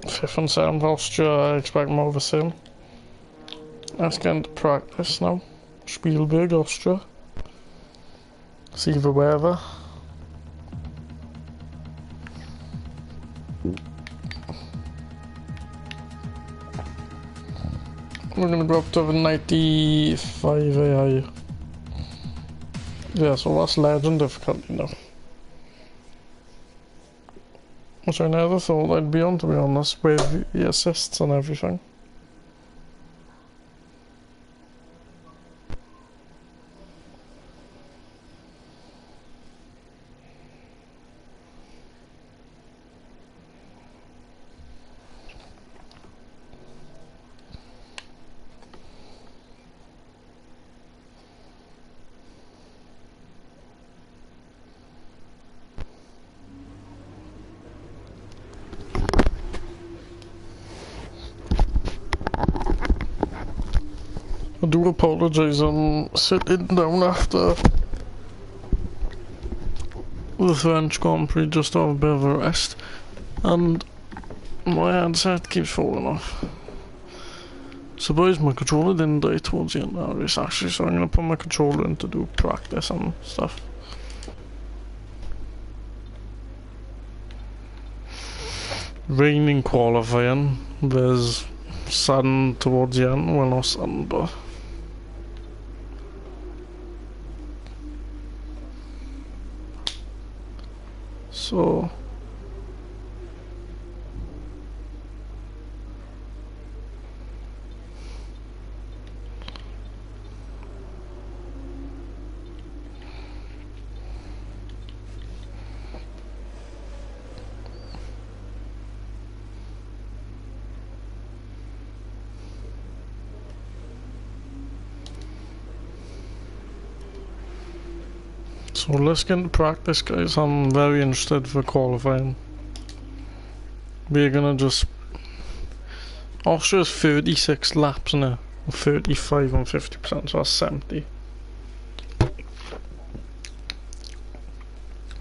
5th and 7th Austria, I expect more of the same. Let's get into practice now. Spielberg, Austria. See the weather. We're gonna go up to 95 AI. Yeah, so that's legend difficulty now. Which I never thought I'd be on, to be honest, with the assists and everything. I do apologise, I'm sitting down after the French Grand Prix just to have a bit of a rest, and my headset keeps falling off. Surprised my controller didn't die towards the end of this actually, so I'm gonna put my controller in to do practice and stuff. Raining qualifying, there's sun towards the end, well not sun but so let's get into practice, guys. I'm very interested for qualifying. We're gonna just... Austria's 36 laps now, 35 on 50%, so that's 70.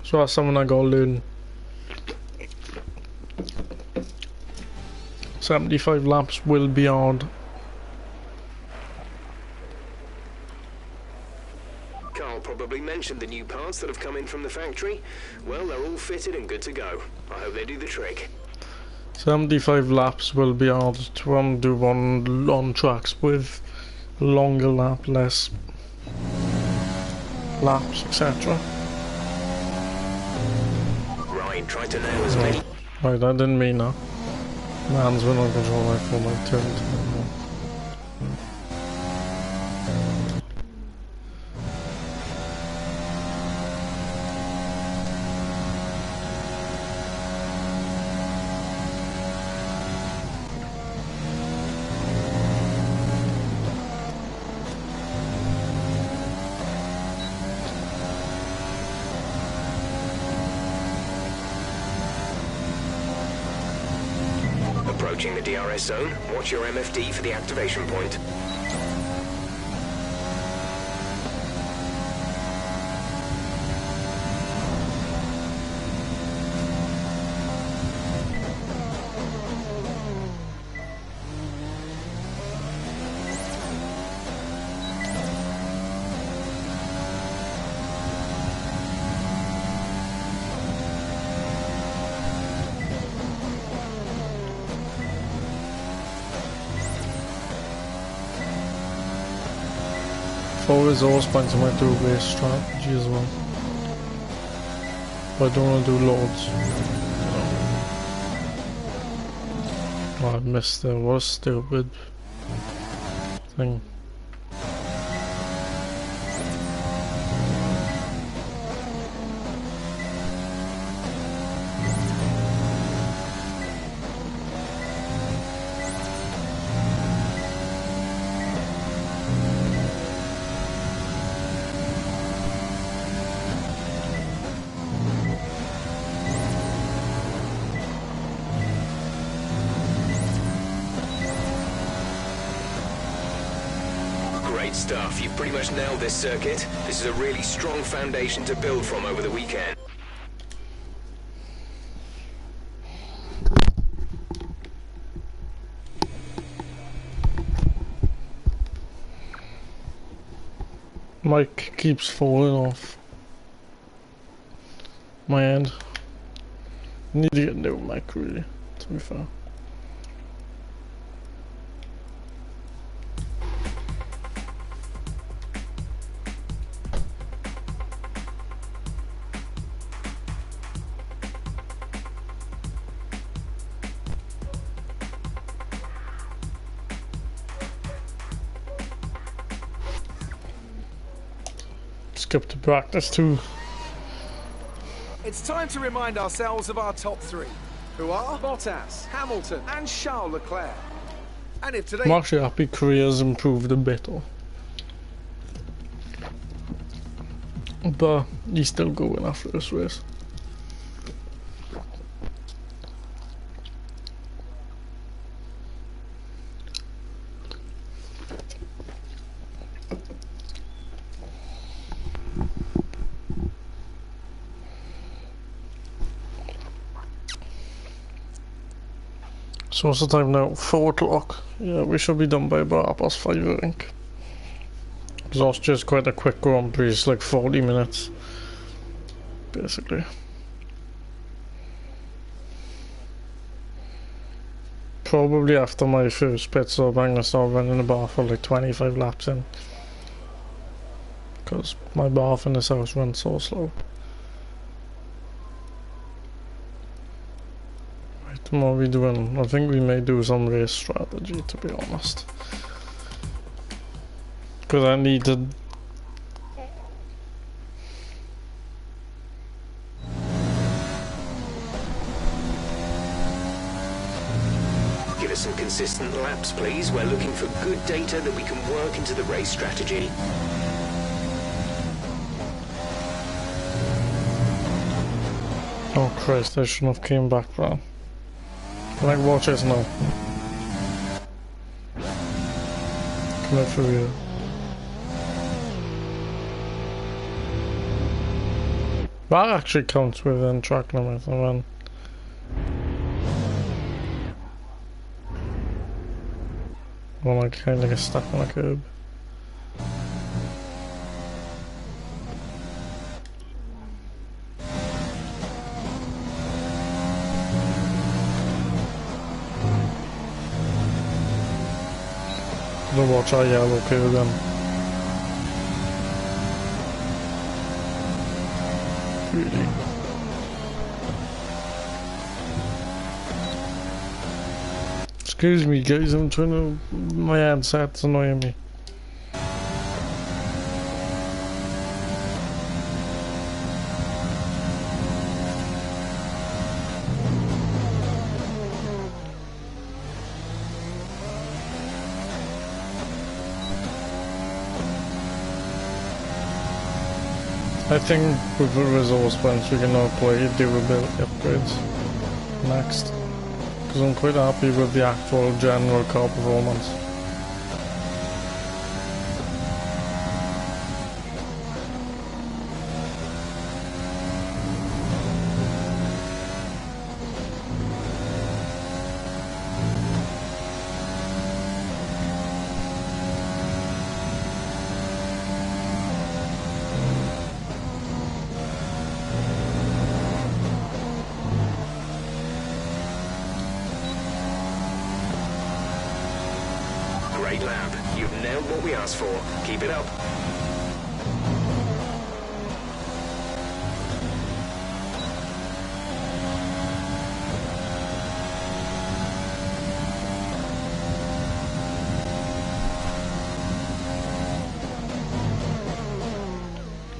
So that's something I gotta learn. 75 laps will be hard. Probably mentioned the new parts that have come in from the factory. Well, they're all fitted and good to go. I hope they do the trick. 75 laps will be hard to do on tracks with longer lap, less laps, etc. Right, try to nail as many. Right, I didn't mean that. My hands were not controlling for my turn. Approaching the DRS zone, watch your MFD for the activation point. For resource points I might do a race strategy as well. But I don't want to do loads. Oh, I missed it. What a stupid thing. Great stuff. You've pretty much nailed this circuit. This is a really strong foundation to build from over the weekend. Mic keeps falling off my end. Need to get a new mic really, to be fair. skip the practice too. It's time to remind ourselves of our top three, who are Bottas, Hamilton, and Charles Leclerc. And if today... I'm actually happy Korea's improved a bit though. But he's still going after this race. So what's the time now? 4 o'clock. Yeah, we should be done by about 5:30, I think. Because Austria's quite a quick Grand Prix, it's like 40 minutes. Basically. Probably after my first pit stop, I'm gonna start running the bar for like 25 laps in. Because my bath in this house runs so slow. What are we doing? I think we may do some race strategy, to be honest. Because I need to... Give us some consistent laps, please. We're looking for good data that we can work into the race strategy. Oh Christ, I shouldn't have came back, bro. Can I watch this now? Come out for real. That actually counts within track limit, I mean. Well, I kinda get stuck on a curb. Gonna watch our yellow curb then. Really? Excuse me guys, I'm trying to... my headset's annoying me. I think with the resource points we can now play durability upgrades next. Because I'm quite happy with the actual general car performance. Great lap. You've nailed what we asked for. Keep it up.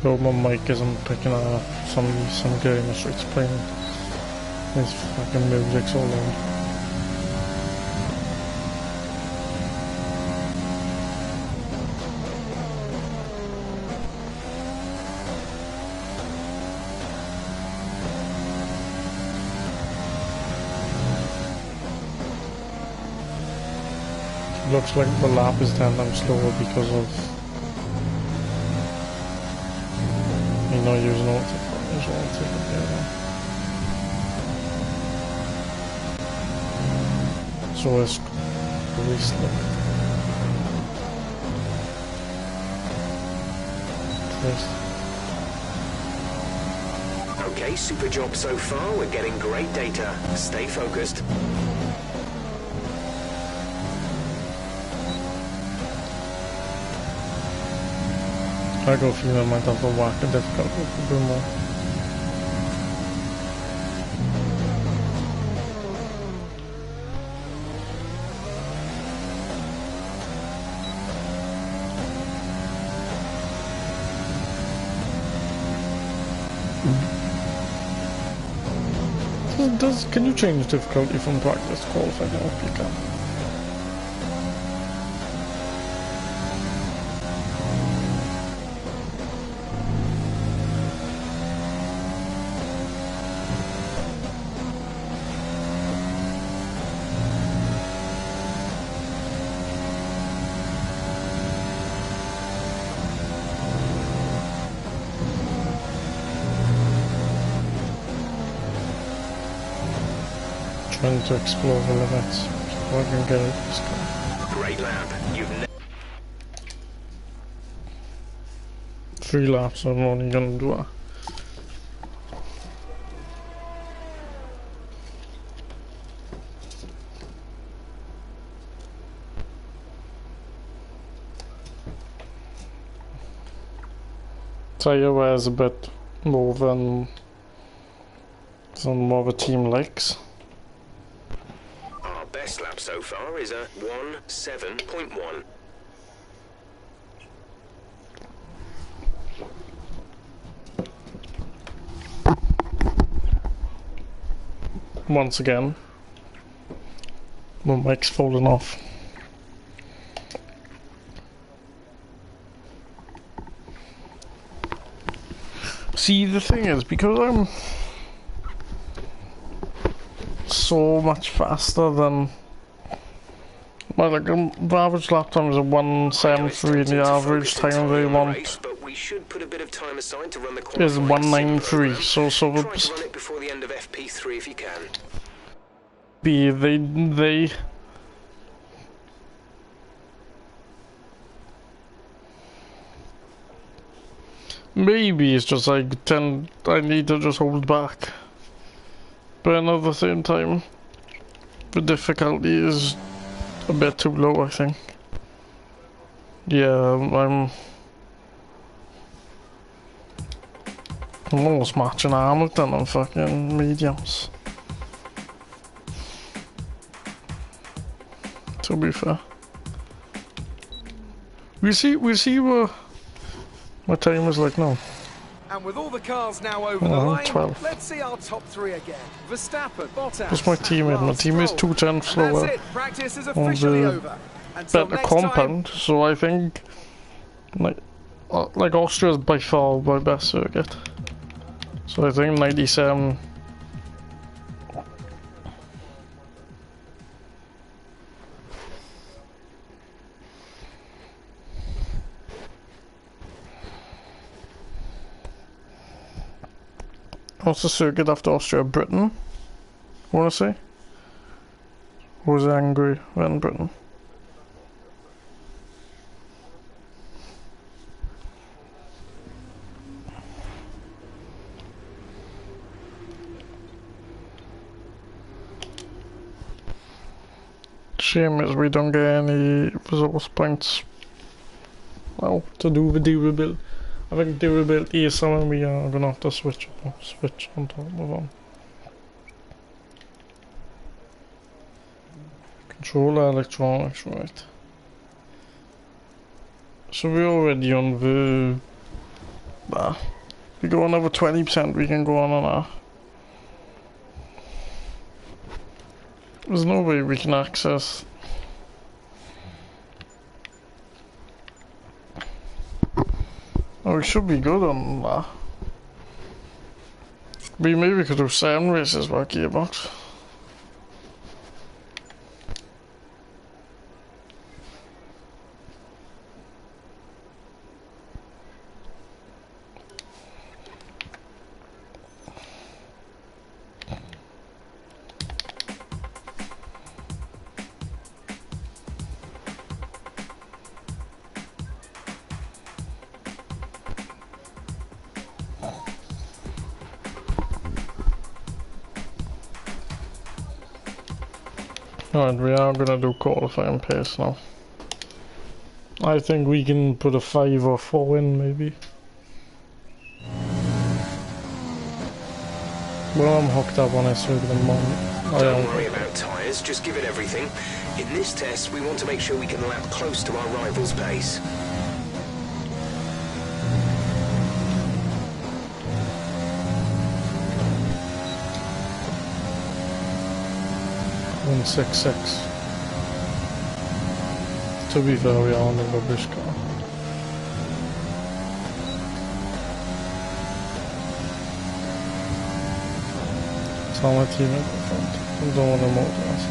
Hope my mic isn't picking up some guy in the streets playing his fucking music so loud. Looks like the lap is 10 times slower because of me not using autopilot as well. So it's really slow. Okay, super job so far. We're getting great data. Stay focused. I go feel I might have to whack a difficulty to do more. Can you change difficulty from practice to qualifying? I hope you can. Trying to explore the limits so I can get it this car. Great lap. You've 3 laps, I'm only gonna do that. Tire wears a bit more than some more of a team likes. Our best lap so far is a 1:7.1. Once again, my mic's falling off. See, the thing is, because I'm so much faster than well, like the average lap time is a 1:73 and the average time they want But we should put a bit of time aside to run the is qualifying 1:93. So Try to it's run it before the end of FP3 if you can. they maybe it's just like I need to just hold back, but at the same time the difficulty is a bit too low, I think. Yeah, I'm almost matching Hamilton on fucking mediums, to be fair. We see what my time is like now. And with all the cars now over the I'm line, 12. let's see our top 3 again. Verstappen, Bottas. That's my teammate. My team is 2 tenths And that's slower it. Practice is on officially the over. Until better next compound, so I think like Austria is by far my best circuit. So I think 97. What's the circuit after Austria? Britain? I wanna say? Or was it Hungary then Britain? Shame is we don't get any resource points. Well, to do the durability. I think durability is something we are gonna have to switch on top of them. Controller electronics, right. So we're already on the... we go another 20%, we can go on that. There's no way we can access... Oh, we should be good on that. We maybe could do 7 races by gearbox. Alright, we are gonna do qualifying pace now. I think we can put a 5 or 4 in, maybe. Well, I'm hooked up on this with the moment. Don't worry about tyres, just give it everything. In this test, we want to make sure we can lap close to our rival's pace. 166. To be fair, we are on the rubbish car. Tell my teammate at the front. I don't want to motor us.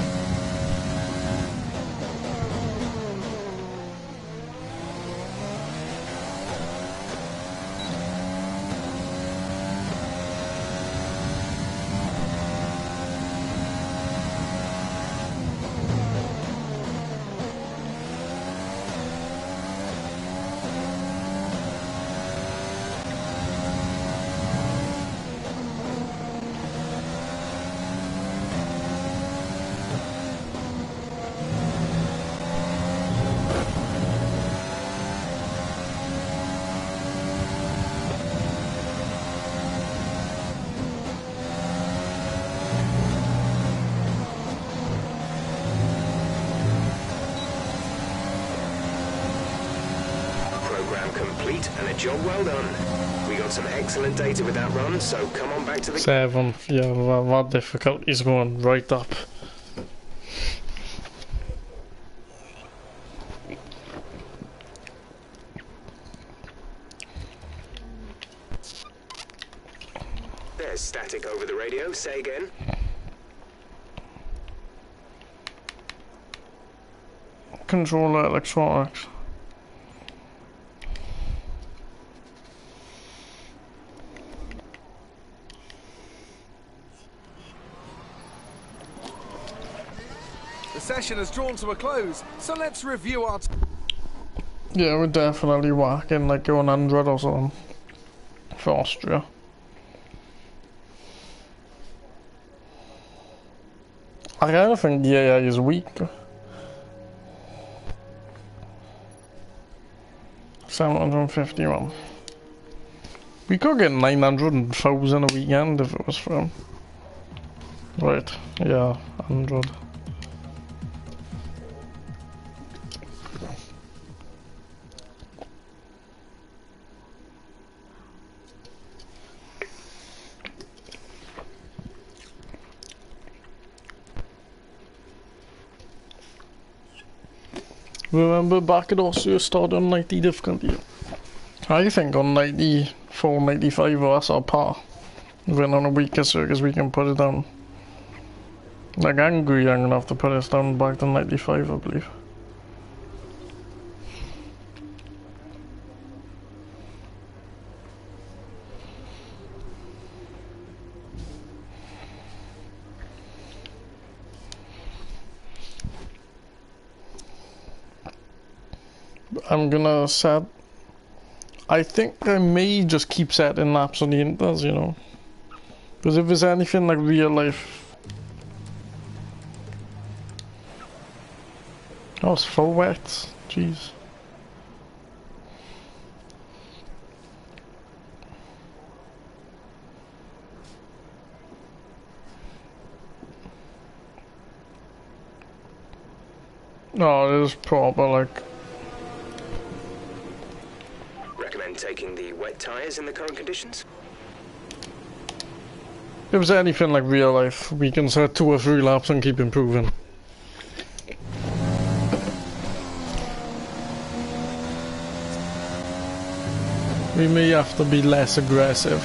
Complete and a job well done. We got some excellent data with that run, so come on back to the... 7, yeah, what difficulty's going right up. There's static over the radio, say again. Controller electronics. The session has drawn to a close, so let's review our... Yeah, we're definitely whacking like 100 or something for Austria. I kind of think the AI is weak. 751. We could get 900,000 a weekend if it was from. Right, yeah, 100. Remember back at Austria started on 90 difficulty. I think on 94, 95 that's our par. Even on a weaker circus we can put it down. Like angry young enough to put us down back to 95 I believe. I'm gonna set... I think I may just keep setting laps on the inters, you know. Because if there's anything like real life... Oh, it's full wet. Jeez. No, it is proper, like... Recommend taking the wet tyres in the current conditions? If there's anything like real life, we can set 2 or 3 laps and keep improving. We may have to be less aggressive.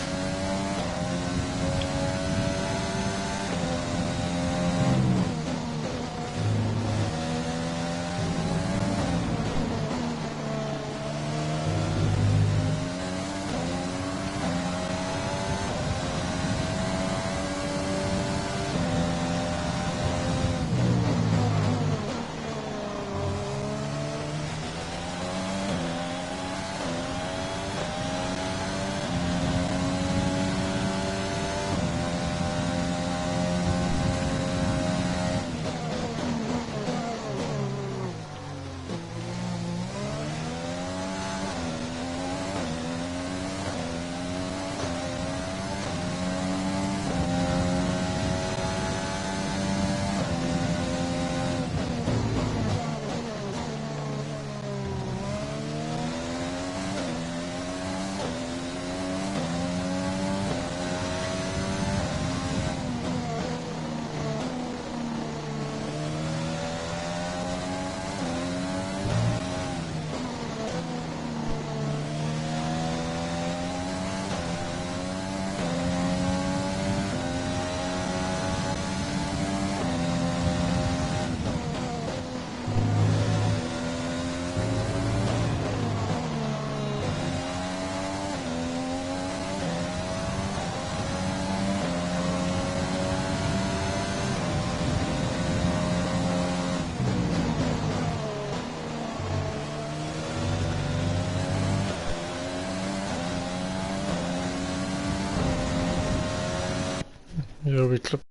Yeah, we clip.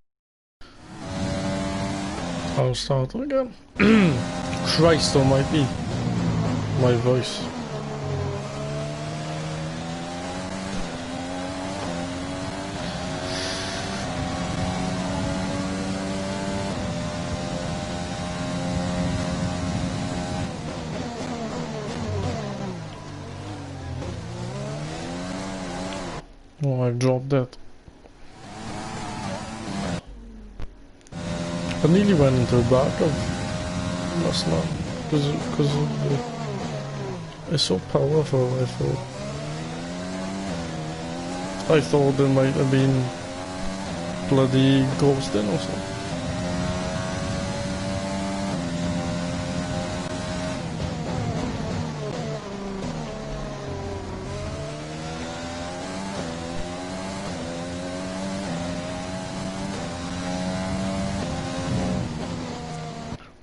I'll start again. Christ almighty. My voice. Oh, I dropped that. I nearly went into the back of last night because of the, it's so powerful. I thought there might have been bloody ghosting or something.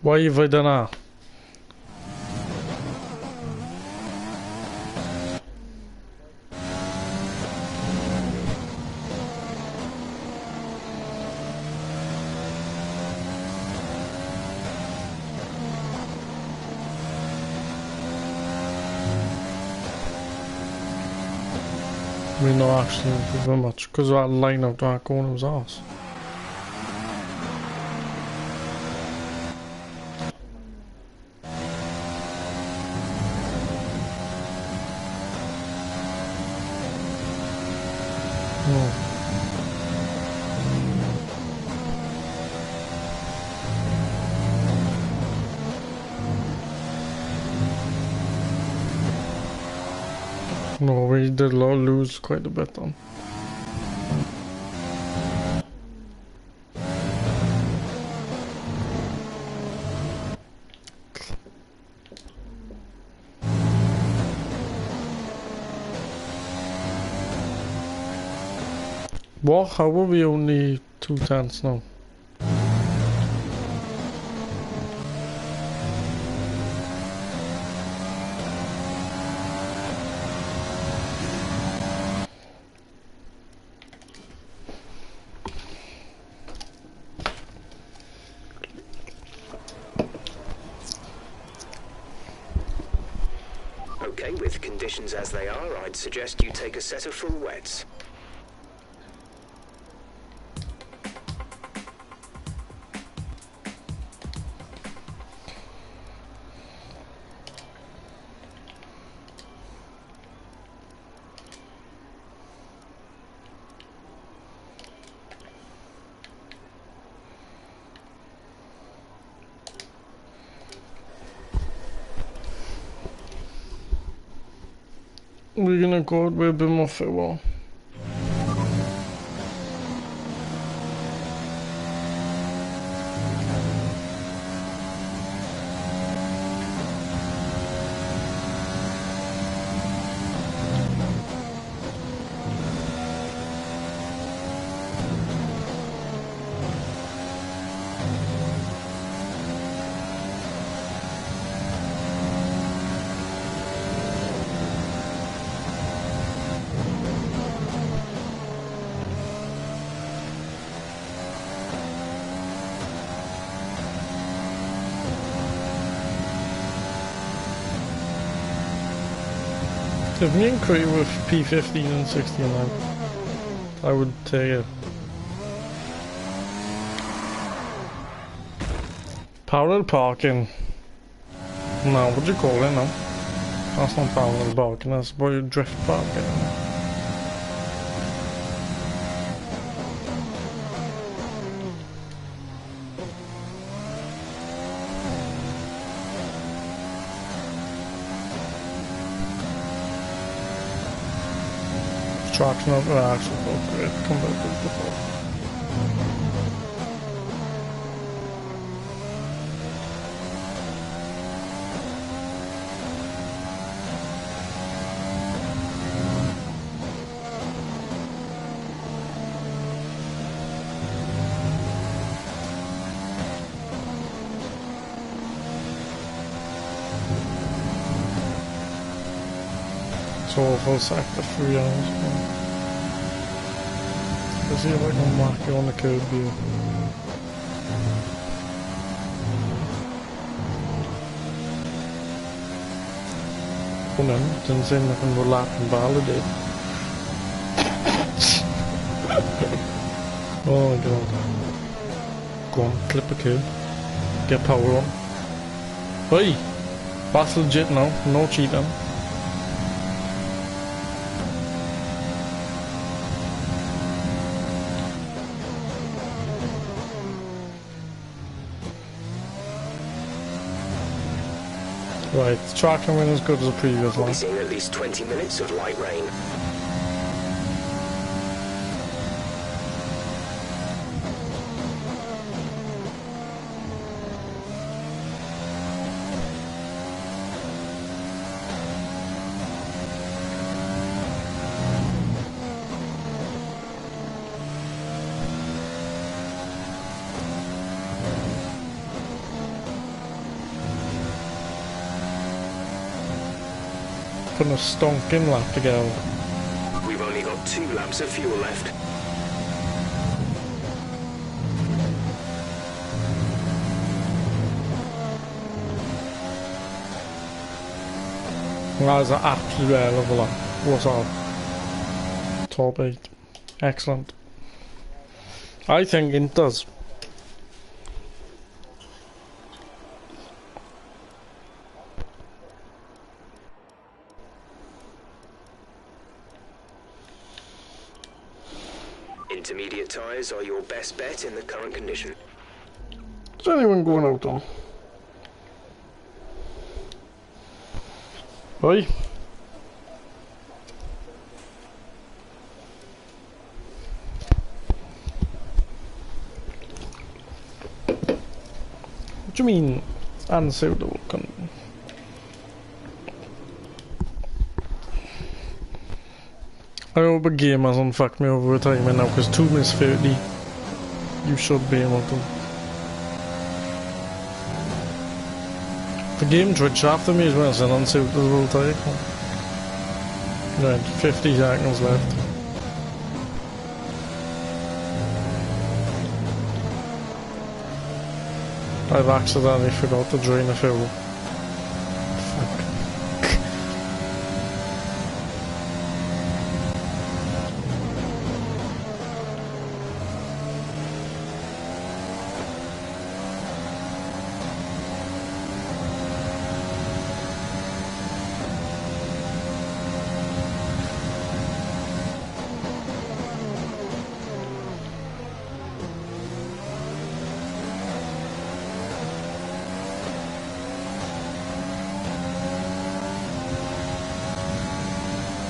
Why have I done that? I mean, not actually very much because that line out that corner was arse. No, we did lose quite a bit on. What? How are we only 2/10 now? Okay, with conditions as they are, I'd suggest you take a set of full wets. We're gonna go with a bit more farewell. If me and Cree with P15 and 69, I would take it. Parallel parking. No, what do you call it now? That's not parallel parking, that's what you drift parking. Traction of the actual upgrade compared to before. It's all full sector 3 hours. Let's see if I can mark it on the curb view. Kom dan, den zijn nog een laten balen dit. Oh my god. Go on, clip a curb. Get power on. Hey! That's legit now, no cheating. Right, the traction win as good as the previous We'll one. be seeing at least 20 minutes of light rain. Putting a stonking lap together. We've only got 2 laps of fuel left. That is an absolute hell of a lap. What's up? Top 8. Excellent. I think it does. Intermediate tyres are your best bet in the current condition. Is anyone going out on? Oi. What do you mean unsuitable? I hope a game hasn't fucked me over with timing now, because 2 miss 30. You should be able to. The game twitched after me as well, it's an unsuitable time. Right, 50 seconds left. I've accidentally forgot to drain the fuel. Fuck.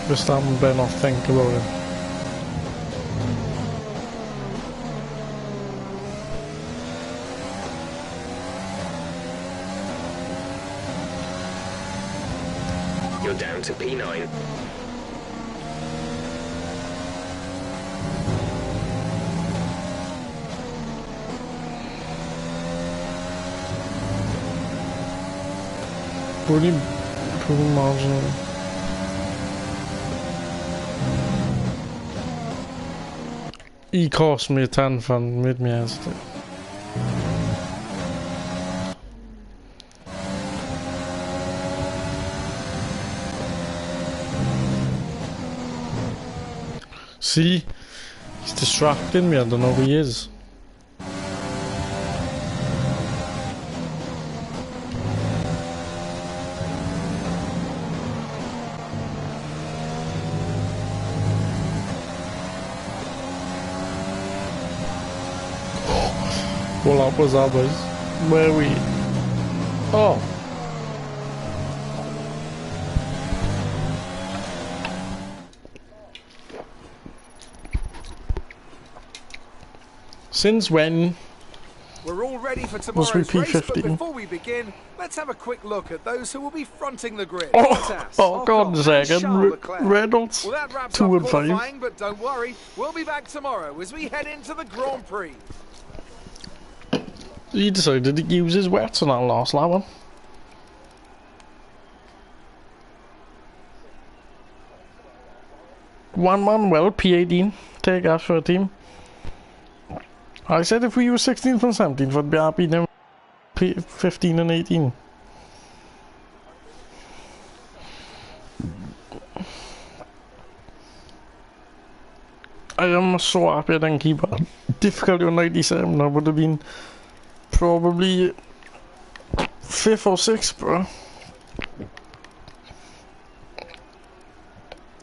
Just haven't been off think about it. You're down to P9. Pretty marginal. He cost me a 10 from mid-me yesterday. See? He's distracting me, I don't know who he is. Well, that was that, boys. Where are we? Oh. Since when? We're all ready for tomorrow's Must be race, but P15. before we begin, let's have a quick look at those who will be fronting the grid. Oh, Bottas, oh God, a Ocon, second. and Charles Leclerc. Reynolds, Well, that wraps 2 up and 5. qualifying, but don't worry, we'll be back tomorrow as we head into the Grand Prix. He decided to use his wets on that last lap one. One man well, P18. take that for a team. I said if we were 16th and 17th, I'd be happy now. 15 and 18. I am so happy I didn't keep it. Difficulty on 97, I would have been probably 5th or 6th, bro.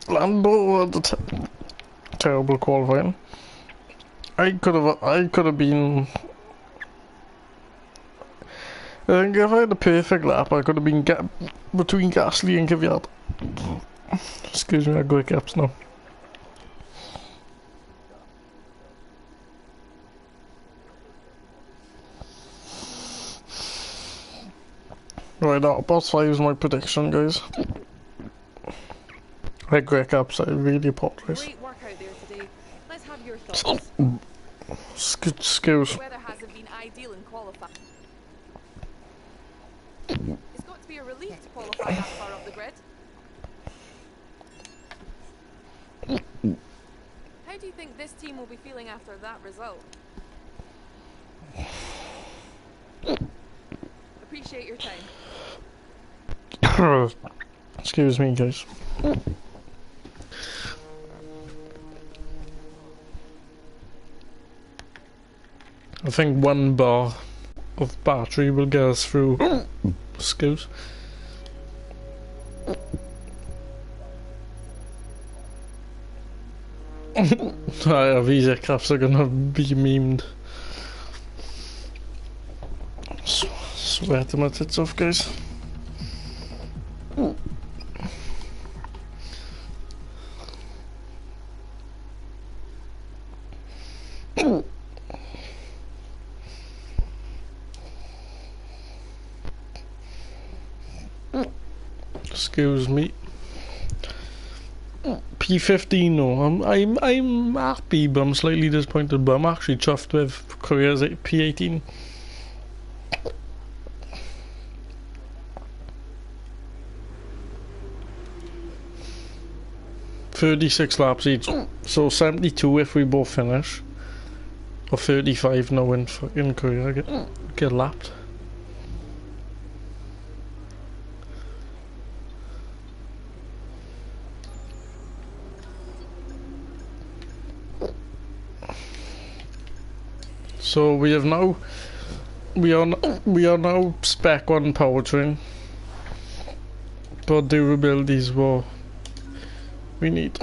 Lando had a terrible qualifying. I could have been. I think if I had the perfect lap, I could have been between Gasly and Kvyat. Excuse me, I go hiccups now. Right, boss 5 is my prediction, guys. I had great caps, I really apologize. Great work out there today. Let's have your thoughts. Excuse. The weather hasn't been ideal in qualifying. It's got to be a relief to qualify that far up the grid. How do you think this team will be feeling after that result? Appreciate your time. Excuse me, guys. I think 1 bar of battery will get us through. Excuse. These aircrafts are gonna be memed. Sweating my tits off, guys. Excuse me. P15 no, I'm happy but I'm slightly disappointed, but I'm actually chuffed with Korea's P18. $36 laps each, so 72 if we both finish, or 35 now in fucking Korea get lapped. So we are now spec 1 powertrain, but durability is what we need.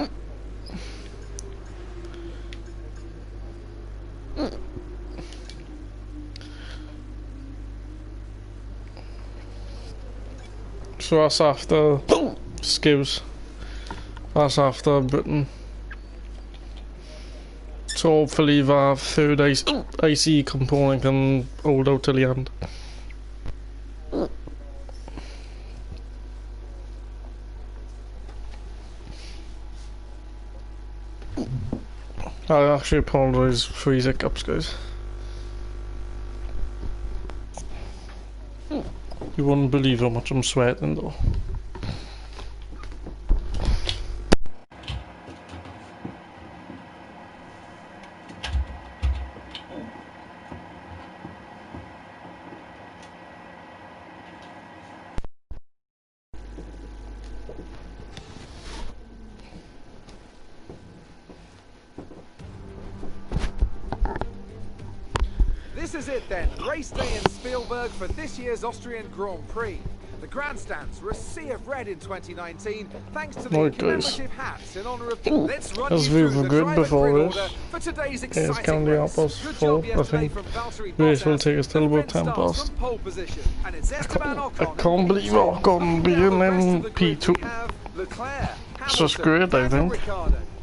So that's after skills. That's after Britain. So hopefully the third IC component can hold out till the end. I actually apologise for these hiccups, guys. You wouldn't believe how much I'm sweating though. This is it then, race day in Spielberg for this year's Austrian Grand Prix. The grandstands were a sea of red in 2019, thanks to the commemorative hats in honour of... Let's run you through the driver grid order for today's exciting race. Good job yesterday from Valtteri Bottas, will take us till about 10 past. I can't believe Ocon being in P2. It's just great, I think.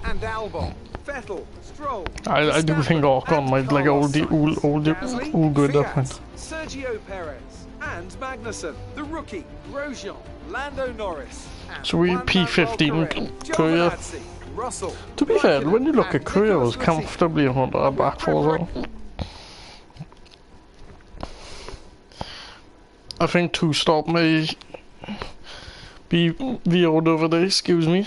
And Albon, Vettel, Stroll, I do think Ocon might like all good that point. Sergio Perez and Magnussen, the rookie, Grosjean, Lando Norris. So we P15 Korea. Russell, To be fair, when you look at Korea, was comfortably on our back four. I think 2-stop may be the order over there. Excuse me.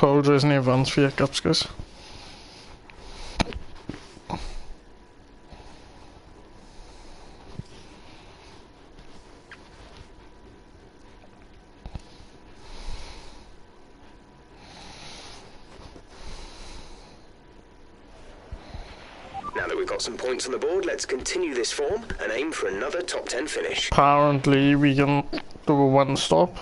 apologise in advance for your hiccups, guys. Now that we've got some points on the board, let's continue this form and aim for another top 10 finish. Apparently we can do a one stop.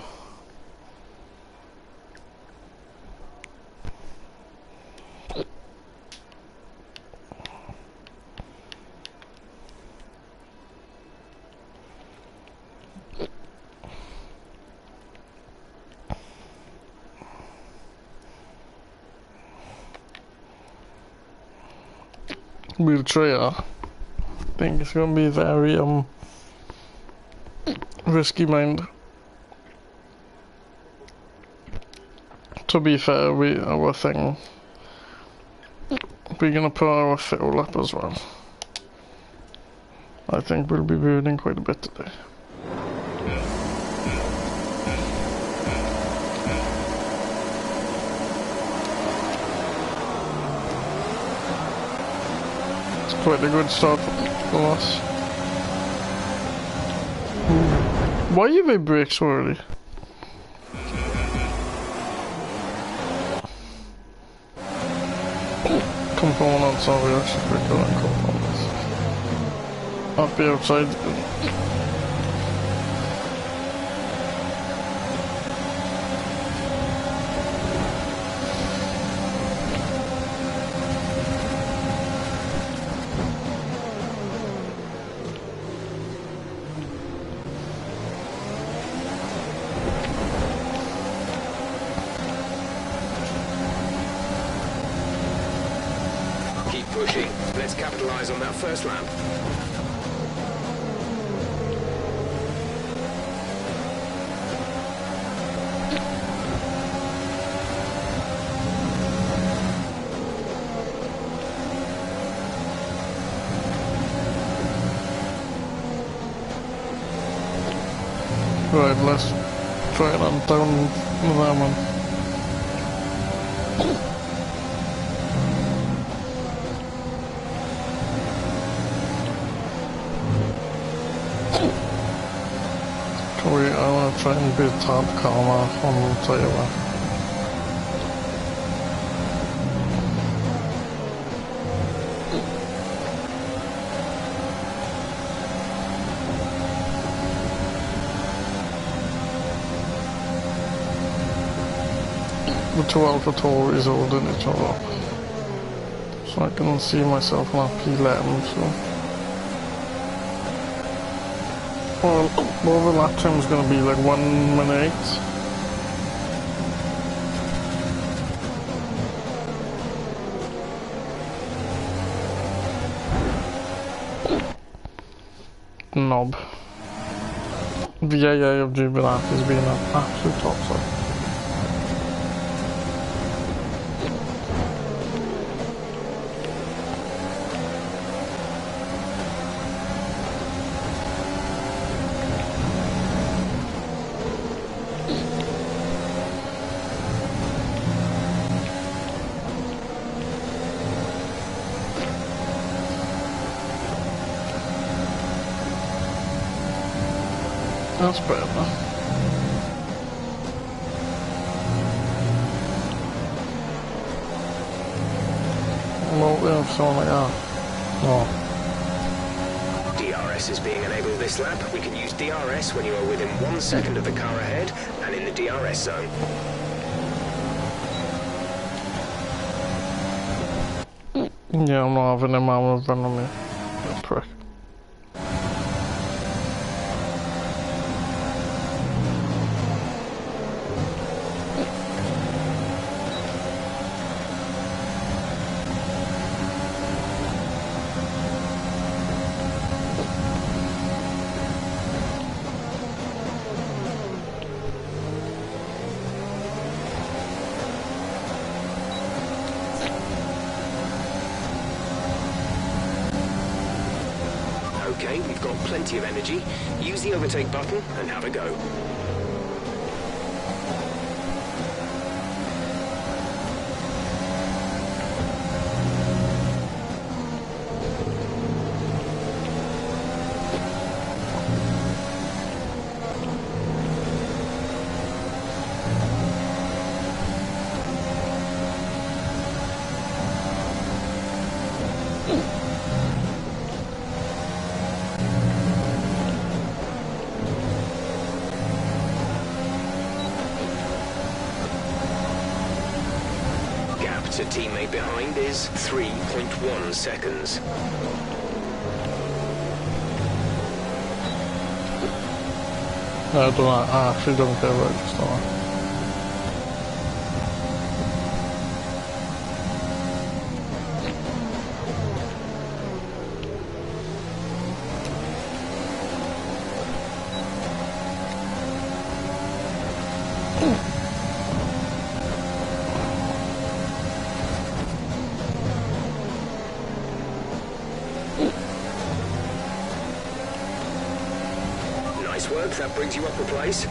We'll try. I think it's gonna be very risky mind. To be fair, our thing, we're gonna put our fuel up as well. I think we'll be burning quite a bit today. Quite a good start for us. Why have they brakes so early? Components, sorry, I should pick on components. I'll be outside. Pushing. Let's capitalize on that first lap. Right, let's try it on down that one. I want to try and be top calmer on the table. The two AlphaTauris holding each other up. So I can see myself on P11, so... Well, the lap time is going to be like 1 minute 8. Knob. The AA of Jubilant has been an absolute topside. That's better. Well, we have someone like that. Oh. DRS is being enabled this lap. We can use DRS when you are within 1 second of the car ahead and in the DRS zone. Yeah, I'm not having him out in front of me. That prick. Okay, we've got plenty of energy. Use the overtake button and have a go. behind is 3.1 seconds. I actually don't care about this now. Nice work, that brings you up a place.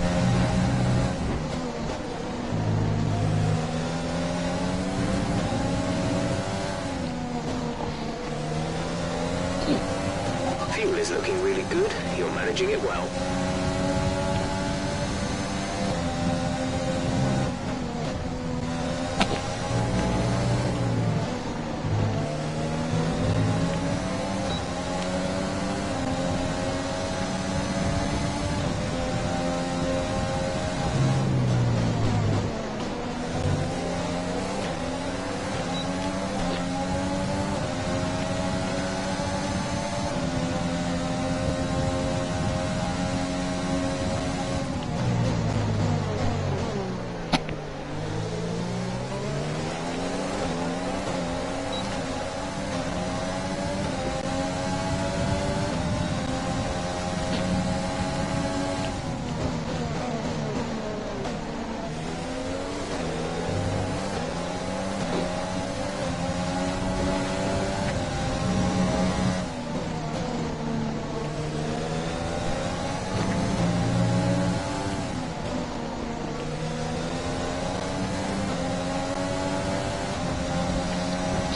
Fuel is looking really good. You're managing it well.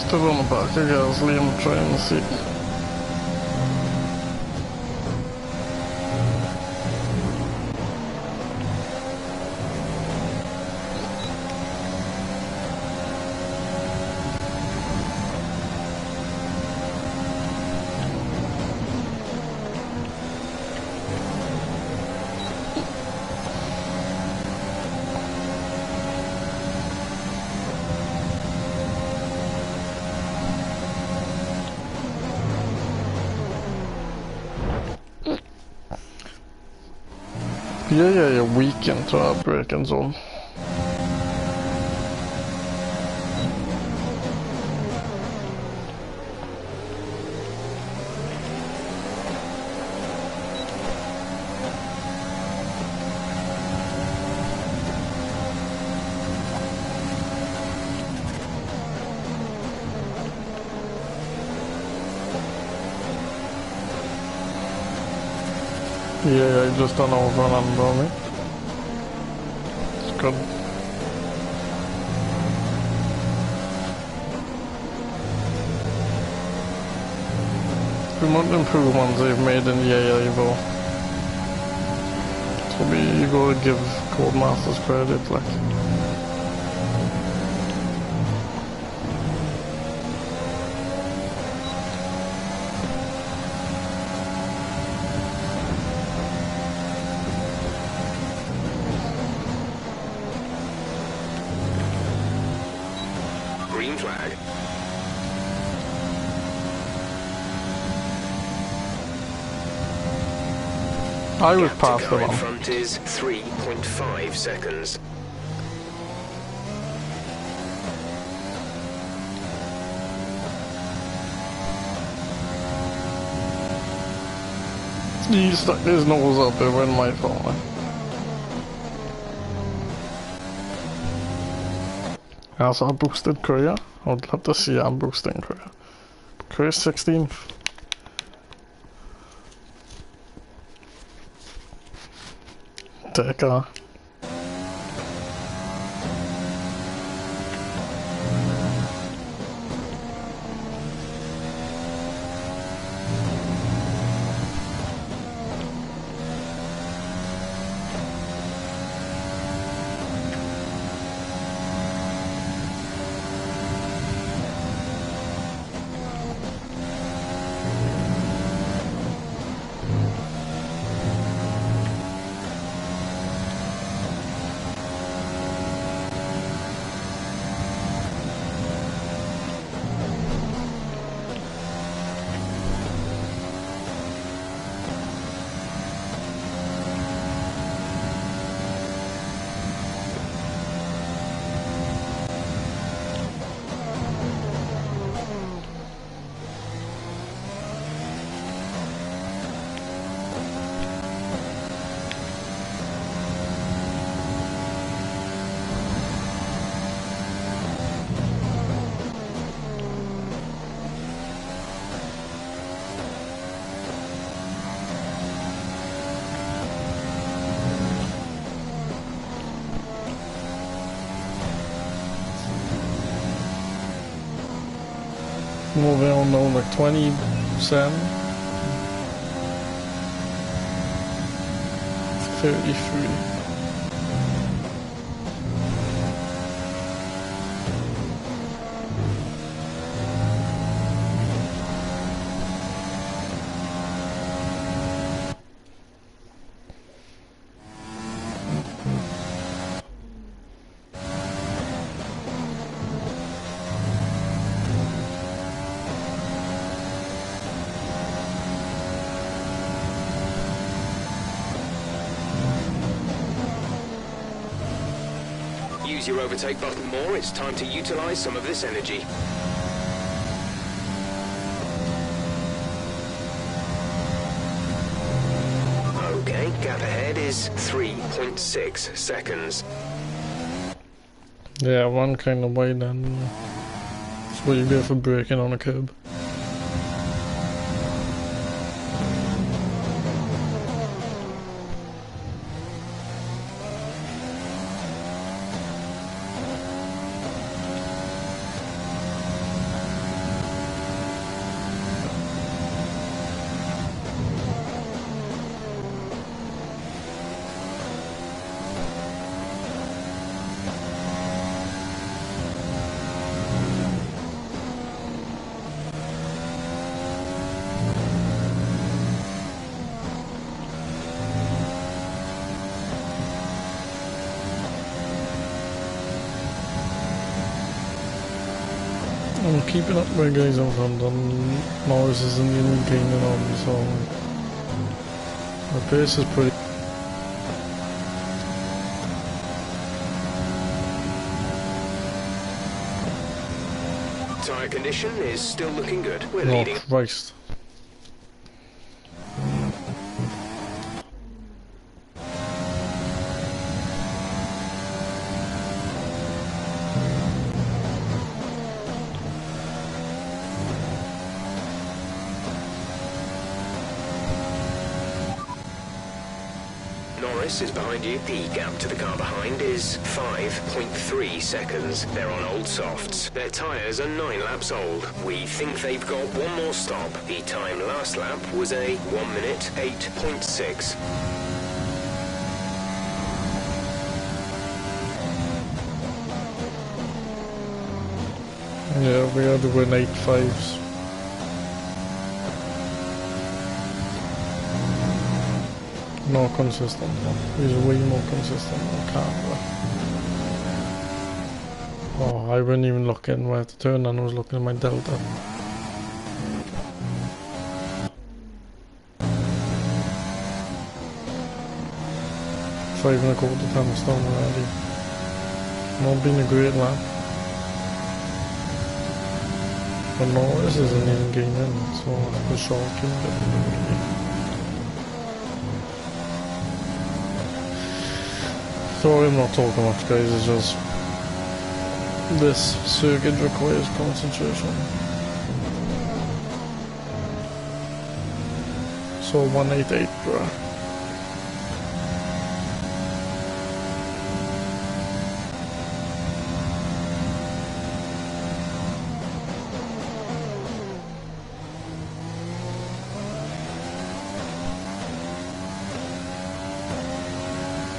Still on the back of Liam trying to see. Jag är weekend tror jag, breaking zone. Yeah, I just don't know what I'm doing. It's good. Remote improvements they've made in EA Evo. So we go give Codemasters credit, like. Green flag. I was Gap past to the go in one. front is 3.5 seconds. He stuck his nose up there in my phone. Alltså I boosted Korea. I would love to see I'm boosting Korea. Korea's 16th. Take a Moving on now, like 20%. 33. Use your overtake button more, it's time to utilize some of this energy. Okay, gap ahead is 3.6 seconds. Yeah, one kind of way then. That's what you get for braking on a curb. I'm keeping up with guys in front, and Norris isn't even gaining on, so the pace is pretty. Tyre condition is still looking good. We're Oh leading. Christ. Norris is behind you. The gap to the car behind is 5.3 seconds. They're on old softs. Their tyres are 9 laps old. We think they've got one more stop. The time last lap was a 1 minute 8.6. Yeah, we are doing 8.5s. More consistent. He's way more consistent than Canada. Oh, I wasn't even looking where to turn, and I was looking at my delta. Five and a quarter times down already. Not been a great lap. But Norris isn't even gaining, so the shocking bit. Sorry I'm not talking much guys, it's just this circuit requires concentration. So 188 bruh.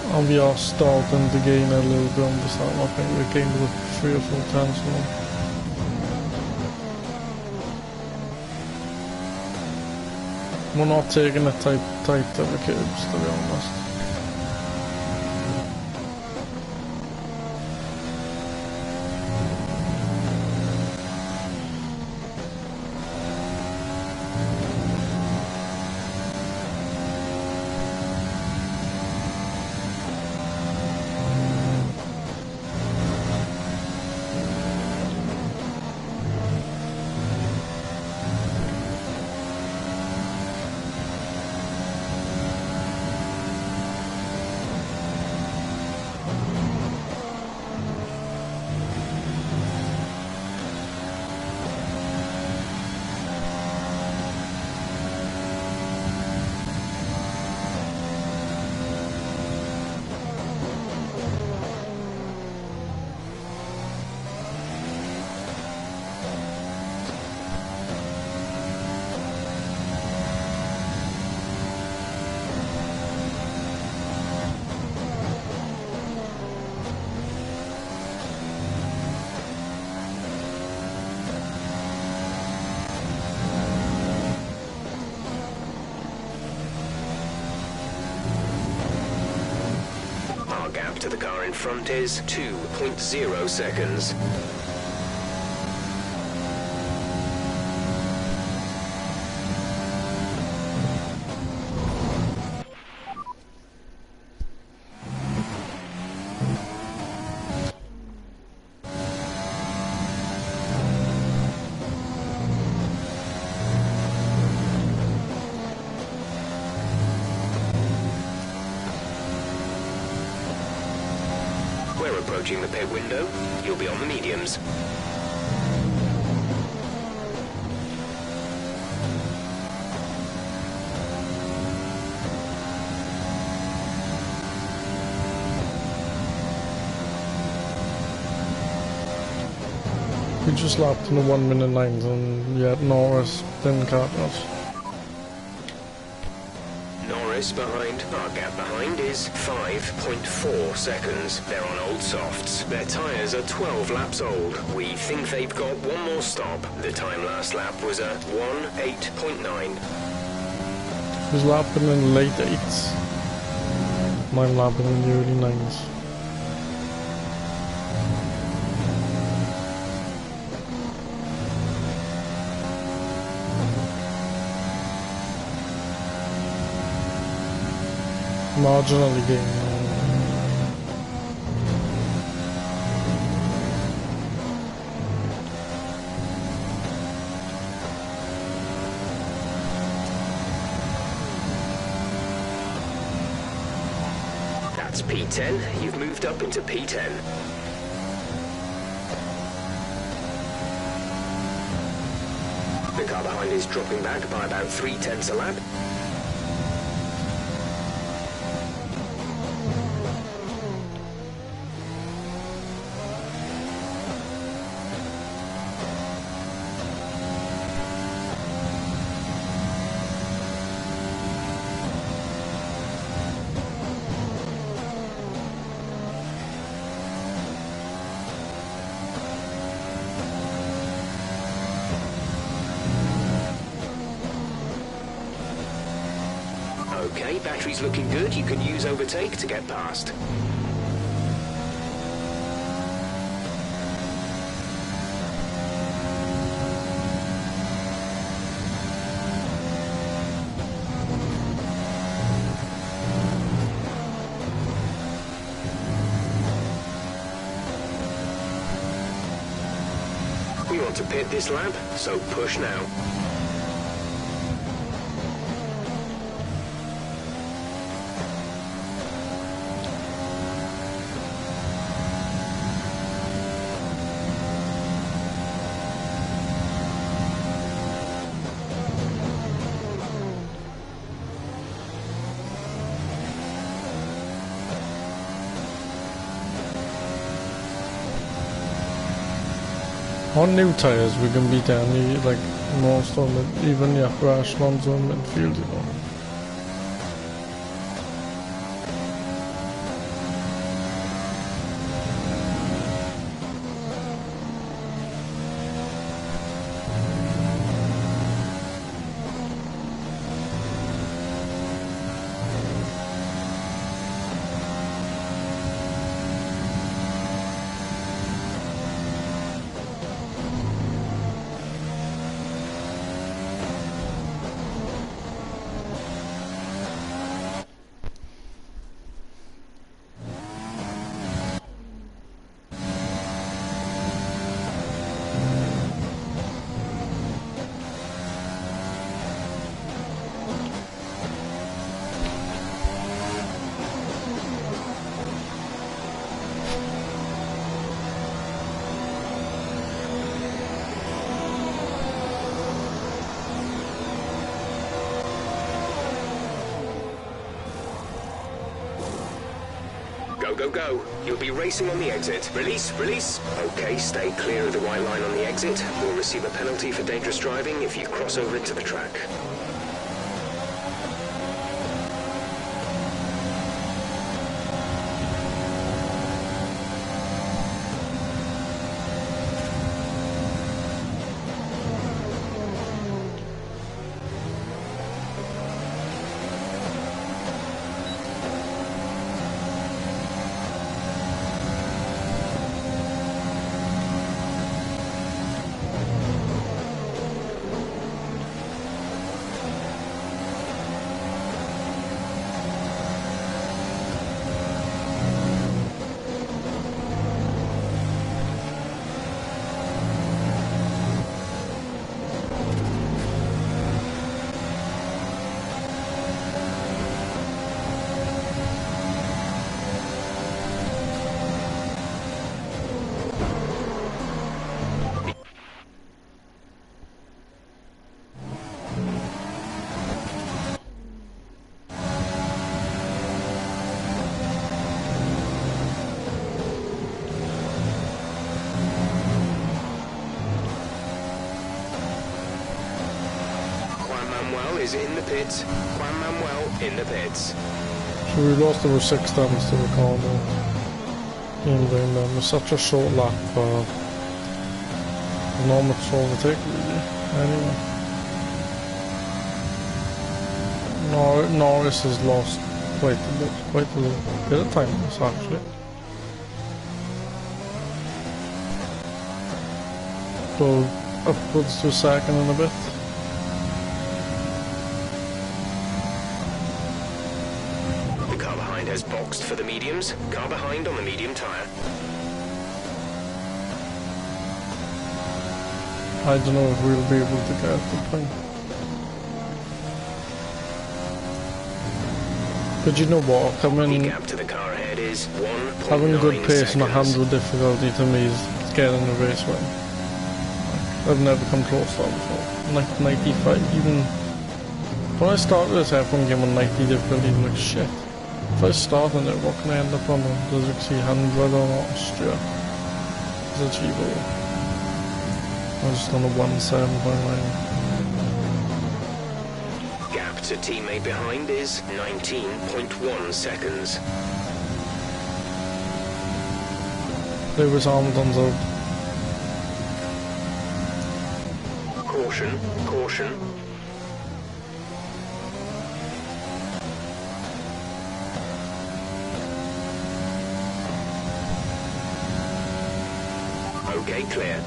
And we are starting to gain a little bit on the start. I think we gained with 3 or 4 times now. We're not taking the tight of the curbs, to be honest. lap to the car in front is 2.0 seconds. We're approaching the pit window. You'll be on the mediums. We just lapped in the 1 minute 9s and yeah, Norris didn't catch us. Norris behind. Our gap behind is 5.4 seconds. They're on old softs. Their tyres are 12 laps old. We think they've got one more stop. The time last lap was a 1:8.9. He was lapping in the late 8s. Mine lapping in the early 9s. Marginally gain. That's P10. You've moved up into P10. The car behind is dropping back by about 0.3 a lap. Okay, battery's looking good. You can use overtake to get past. We want to pit this lap, so push now. On new tyres we can beat any, like, most of it, even the upper echelons of midfield, you know. Go, go, go. You'll be racing on the exit. Release, release. Okay, stay clear of the white line on the exit. We'll receive a penalty for dangerous driving if you cross over into the track. Manuel is in the pits. Juan Manuel in the pits. So we lost over 6 times to Ricardo in Greenland. It was such a short lap. Not much to overtake really. Anyway. Norris has lost quite a bit of time this actually. Go upwards to a second in a bit. The car behind has boxed for the mediums. Car behind on the medium tyre. I don't know if we'll be able to get the point. But you know what, The gap to the car ahead is 1.9 having good pace and a seconds. handle difficulty to me is getting a race win. I've never come close to that before. 95, even when I started this F1 game on 90 difficulty, I'm like shit. If I start on it, what can I end up on? Does it see 100 on Austria? Is it achievable? I'm just on a 1.7.9. Gap to teammate behind is 19.1 seconds. Lewis Hamilton's out. Caution, caution. Okay, clear.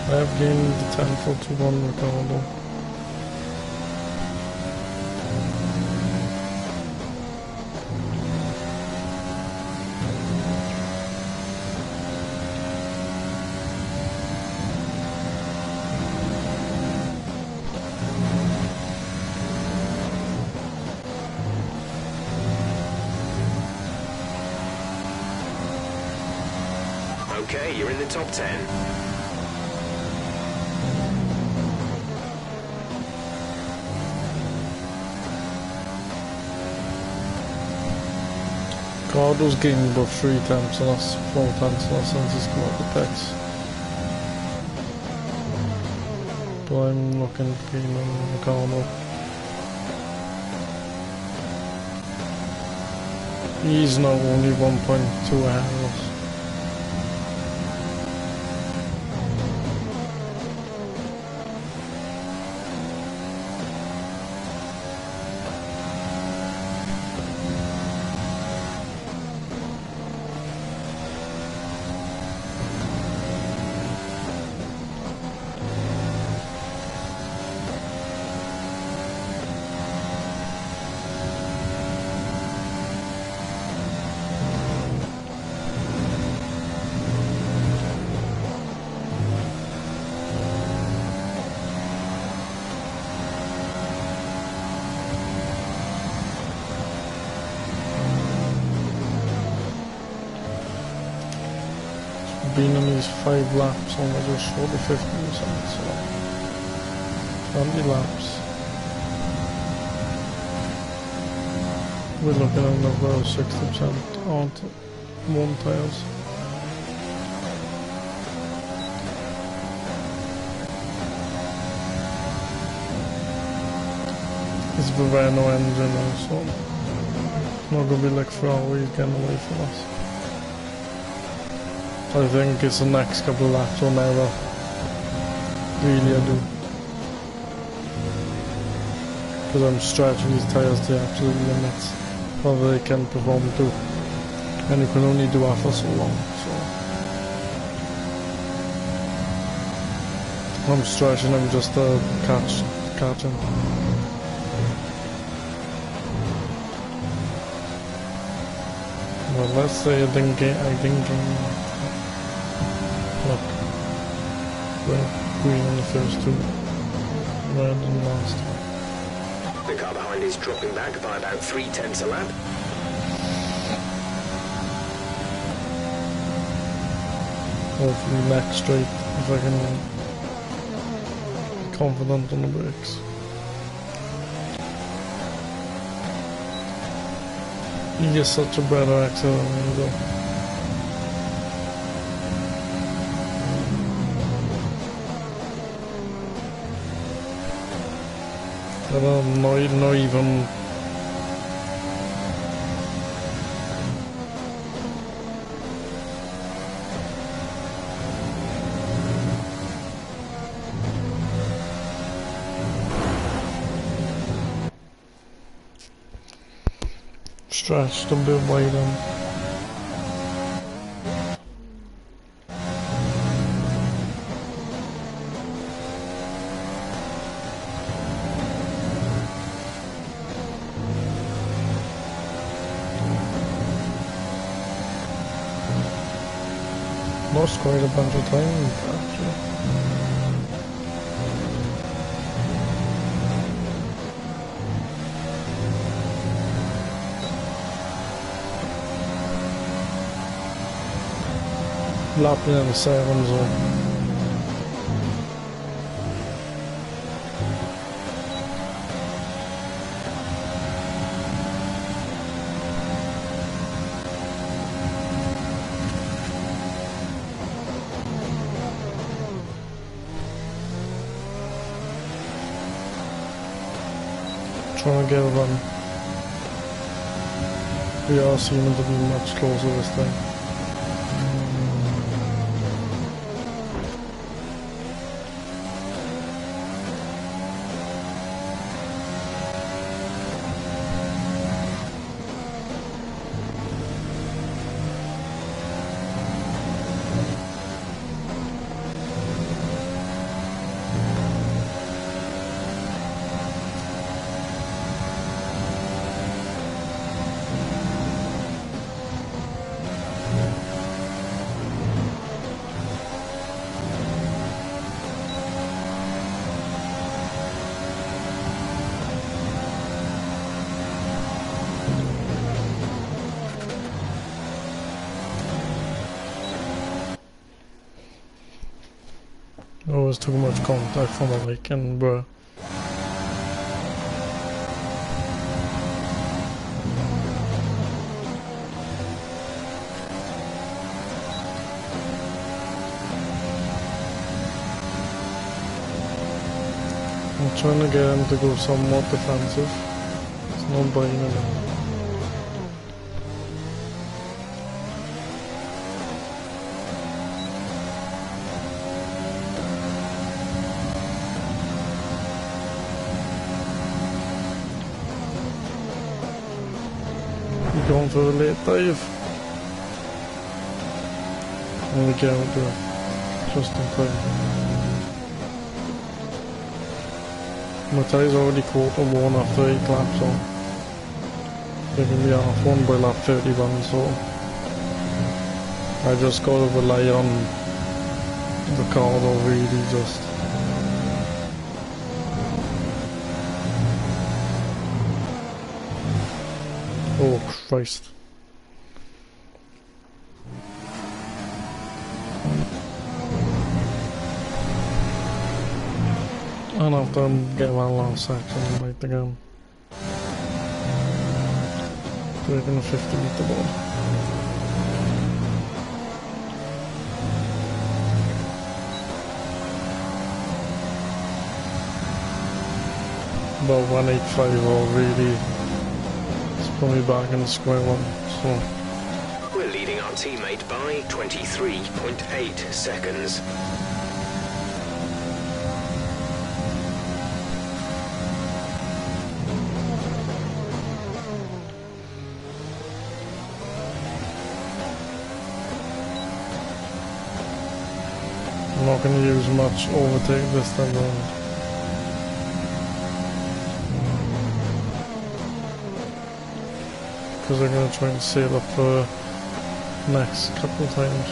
I have gained the 10 for 2-1 Ricardo. Okay, you're in the top 10. Ricardo's gained about 3 times and that's 4 times since he's come out the pits. But I'm looking keen on Ricardo. He's now only 1.2 ahead of us. Been on these 5 laps and we're just short of 50%, so 20 laps. We're looking at another 60% on 1 tyres. It's the Renault engine now, so it's not gonna be like Ferrari getting away from us. I think it's the next couple of laps on never. Really I do. Because I'm stretching these tyres to the absolute limits of they can perform to. And you can only do that for so long, so I'm stretching them just to catch them. Well, let's say I didn't gain. Look, red, green on the first 2, red on the last. The car behind is dropping back by about 0.3 a lap. Hopefully next straight, if I can be confident on the brakes. You get such a better accelerator. And I'm not even. Stretched a bit wide on. Lost quite a bunch of time actually. Lapping in the 7 zone. Trying to get a run. We are seeming to be much closer this time. Always too much contact from the lake and bruh. I'm trying to get him to go somewhat defensive. It's not buying him. Going for the late dive. And we get out there just in time. My tires already caught a 1 after 8 laps, so they can be half 1 by lap 31, so I just gotta rely on the car though, really just. Oh Christ. And after get my last section right again. Taking a 50-meter ball. About 185 already. Put me back in square one, so. We're leading our teammate by 23.8 seconds. I'm not going to use much overtake this time around. Because I'm going to try and sail up for next couple of times.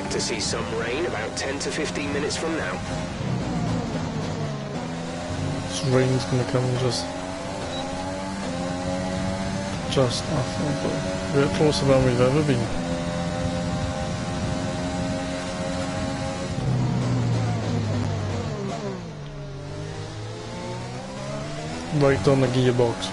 Expect to see some rain about 10 to 15 minutes from now. This rain's gonna come just after, but we're closer than we've ever been. Right on the gearbox.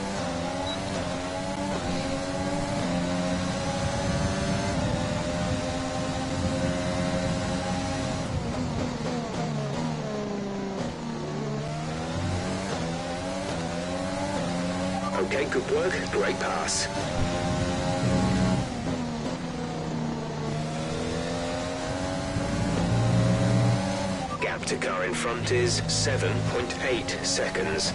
Okay, good work. Great pass. Gap to car in front is 7.8 seconds.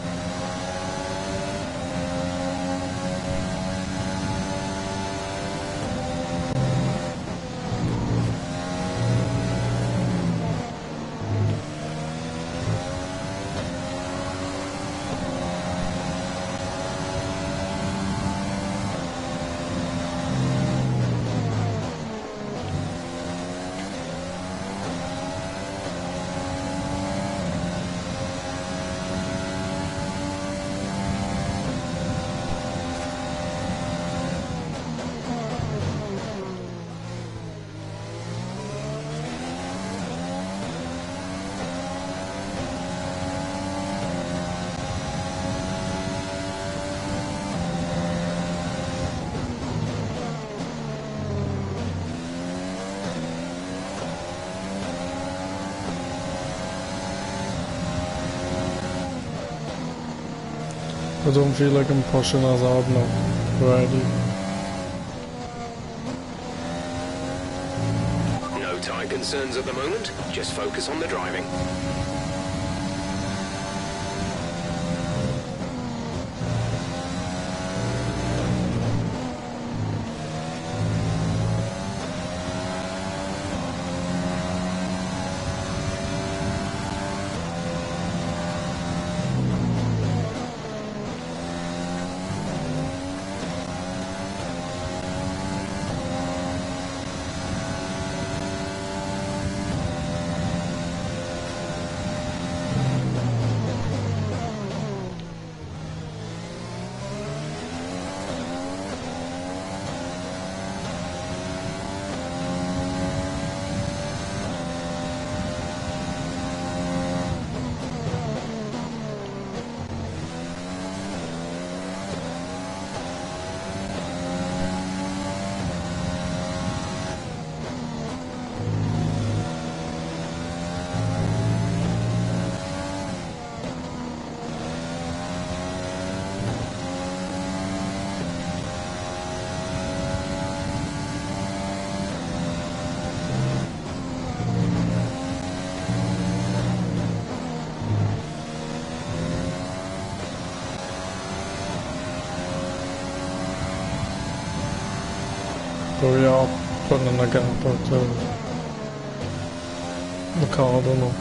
I don't feel like I'm pushing as hard now, already. No tyre concerns at the moment, just focus on the driving. So we are putting in a gap out the car, I don't know.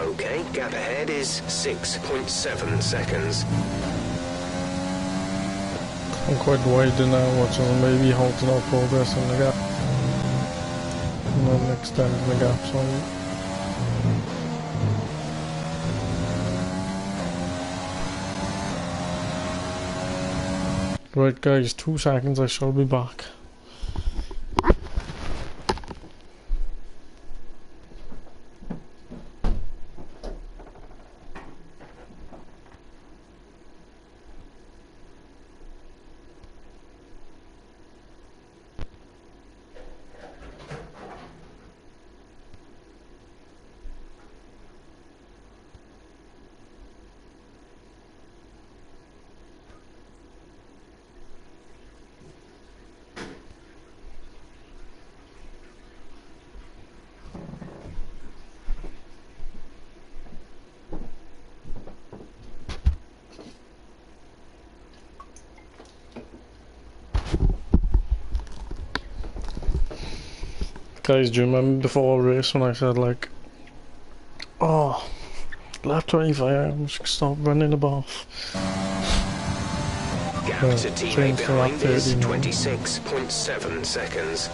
Okay, gap ahead is 6.7 seconds. I'm quite wide now, which is maybe halting our progress in the gap. And then extending the gap slightly. Right guys, 2 seconds, I shall be back. Guys, do you remember before a race when I said like, oh, lap 25, I'm just gonna stop running a bath. Gap to teammate Change to lap behind 30 is now. 26.7 seconds.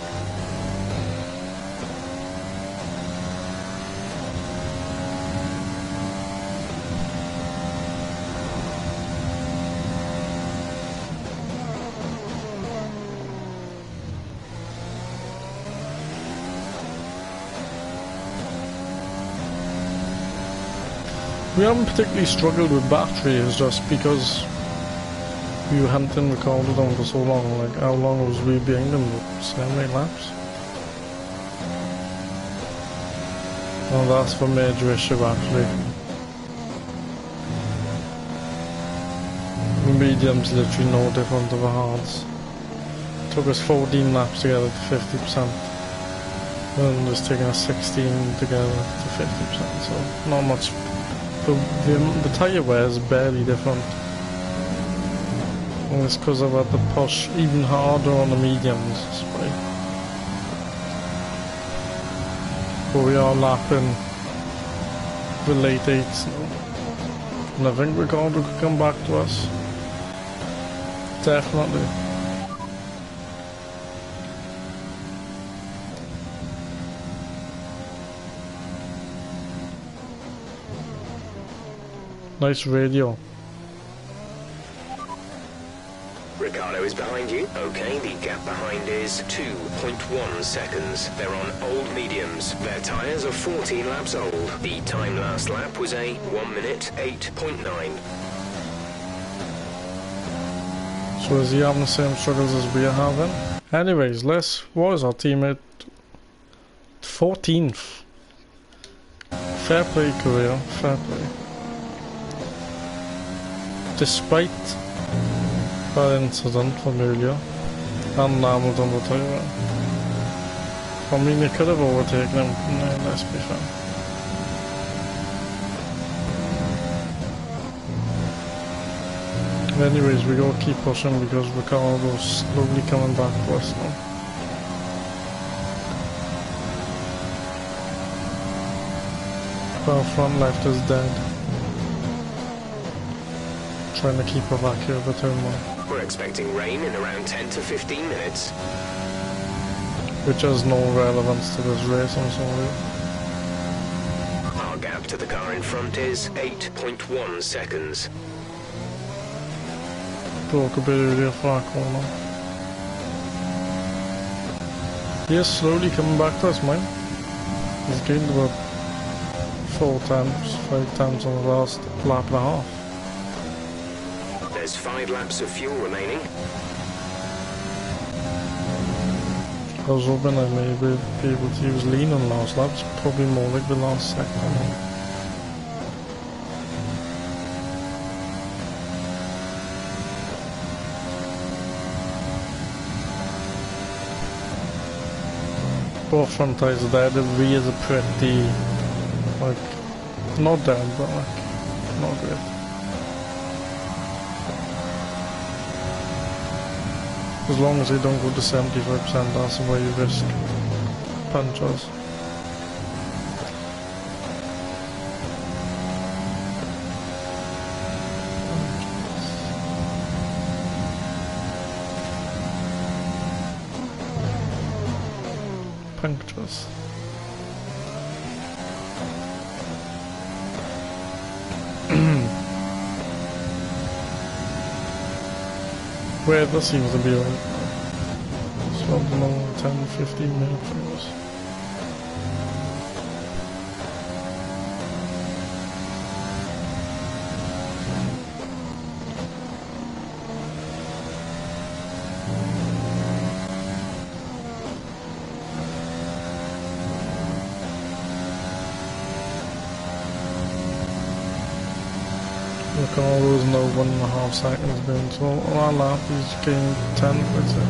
We haven't particularly struggled with batteries just because we hadn't recorded them for so long. Like, how long was we behind them? 7-8 laps? Well, that's the major issue actually. The medium's literally no different to the hards. Took us 14 laps to get it to 50%. And it's taking us 16 to get it to 50%, so not much. The tyre wear is barely different. And it's because I've had to push even harder on the mediums. But we are lapping the late 8s now. And I think Ricardo could come back to us. Definitely. Nice radio. Ricardo is behind you. Okay, the gap behind is 2.1 seconds. They're on old mediums. Their tyres are 14 laps old. The time last lap was a 1 minute 8.9. So is he having the same struggles as we are having? Anyways, what is our teammate? 14th. Fair play, Korea. Fair play. Despite that incident from earlier, and Hamilton will tell you that. I mean, they could have overtaken him, no, let's be fair. Anyways, we gotta keep pushing because Ricardo's slowly coming back to us now. Our front left is dead. Trying to keep her back here for turn 1. We're expecting rain in around 10 to 15 minutes. Which has no relevance to this race, I'm sorry. Our gap to the car in front is 8.1 seconds. Broke a bit earlier for our corner. He is slowly coming back to us, man. He's gained about 5 times on the last lap and a half. There's 5 laps of fuel remaining. I was hoping I may be able to use lean on last laps, probably more like the last second. Both front tyres are dead, the rears are pretty, like, not dead, but like, not great. As long as they don't go to 75%, that's the way you risk punctures. Punctures. Weather seems to be like, so I don't know, 10-15 minutes for us. Ricardo's now 1.5 seconds behind, so on our lap he's gained 10, let's say.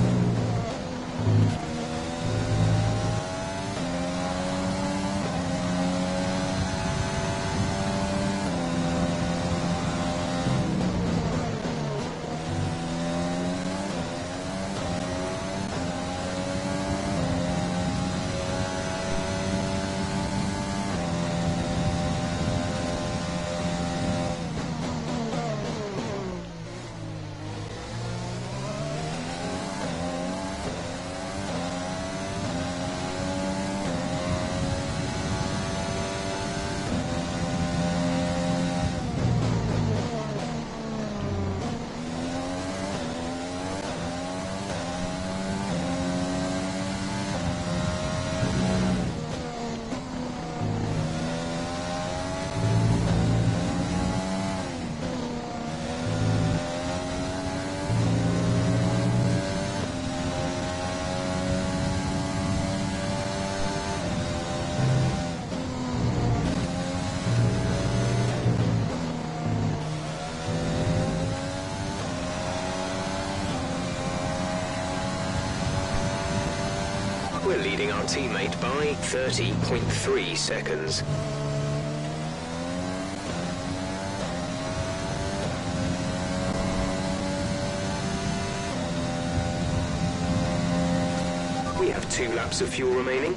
We're leading our teammate by 30.3 seconds. We have 2 laps of fuel remaining.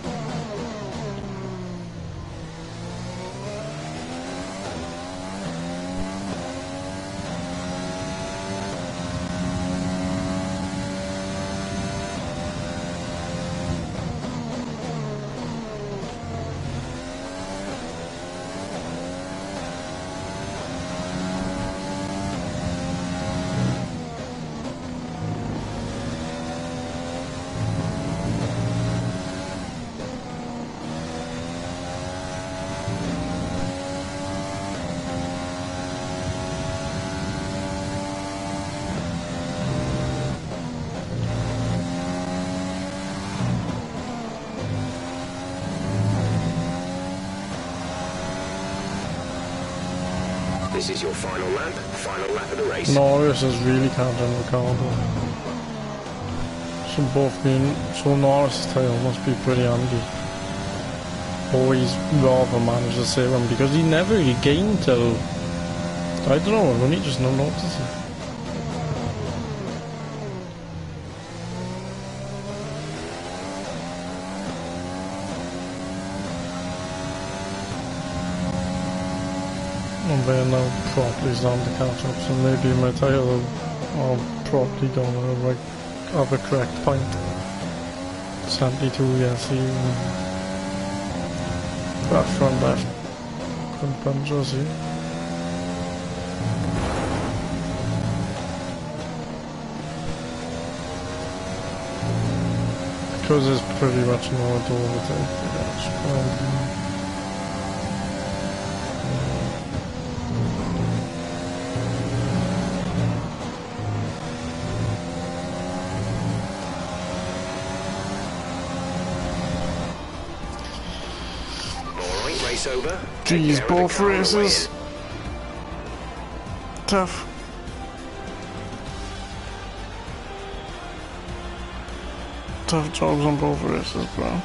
This is your final lap of the race. Norris is really can't Ricardo. So both mean, so Norris' tail must be pretty handy. Or he's rather managed to save him because he never regained till, I don't know, I've only just not noticed it. And they're now properly starting to catch up, so maybe my tail are properly going to like have a correct point. 72, yeah, see. That front left. Couldn't punch us here. Because it's pretty much no to overtake. Over. Jeez, both races. Tough. Tough jobs on both races, bro.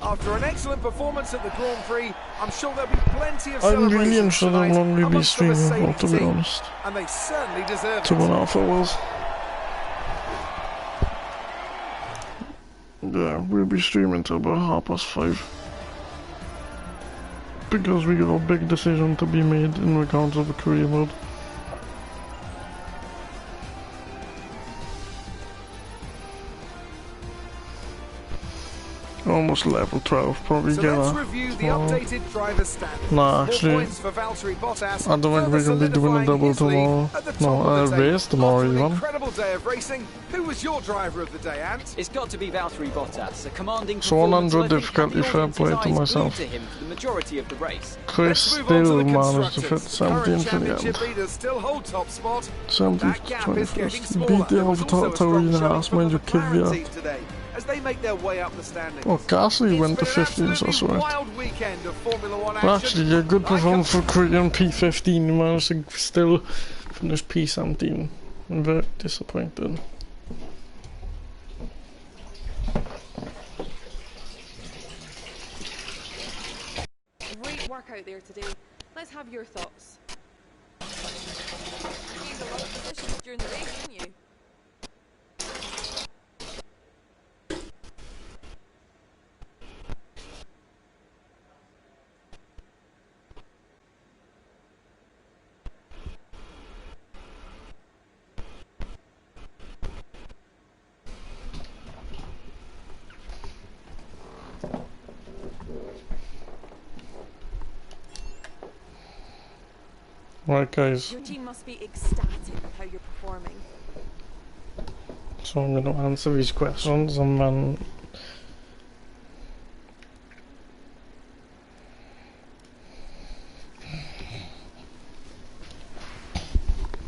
After an excellent performance at the Grand Prix, I'm sure there'll be plenty of I'm celebrations really interested tonight in when we'll be amongst the streaming, Mercedes to be team, honest. and they certainly deserve 2.5 hours. Yeah, we'll be streaming till about 5:30. Because we got a big decision to be made in regards of the career mode. Almost level 12, probably So get let's a... review the updated driver standings. Nah, More actually, points for Valtteri Bottas, I don't think we're going to be doing a further double solidifying his tomorrow. lead at the top No, of the table. race tomorrow After an even. incredible day of racing, who was your driver of the day, Ant? It's got to be Valtteri Bottas, a commanding So 100 performance, and I think difficulty, the fair audience's play to eyes glued myself. to him for the majority of the race. Chris Let's move on to still the managed to fit constructors. Current 17 for the championship end. leaders still hold top spot. 70 That to gap is getting 21st. smaller. Beat the There was also a Alfa strong Tauri showing last from mind the you McLaren team Kvyat. today as they make their way up the standings. Well, Gasly It's went to been an 15, so that's absolutely right. wild weekend of Formula One But action. actually, a good I performance for Korean P15. He managed to still finish P17. I'm very disappointed. Great work out there today. Let's have your thoughts. You gained a lot of positions during the race, didn't you? Right, guys. Your team must be ecstatic with how you're performing. So I'm going to answer these questions and then...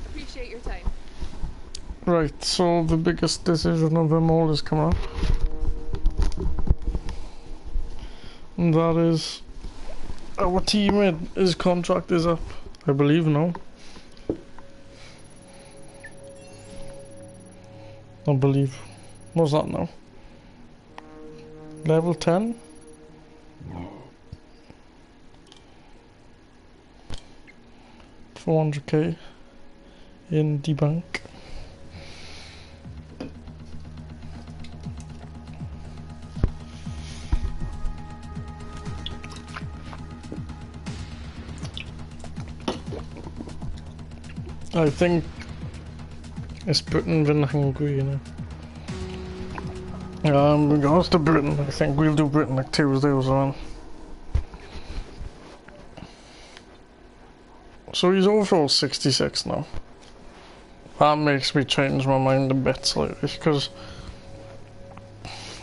Appreciate your time. Right, so the biggest decision of them all is coming up. And that is our teammate, his contract is up, I believe now. I believe. What's that now? Level 10? $400k in the bank. I think it's Britain been hungry, you know. In regards to Britain, I think we'll do Britain like Tuesday or so. So he's overall 66 now. That makes me change my mind a bit slightly, because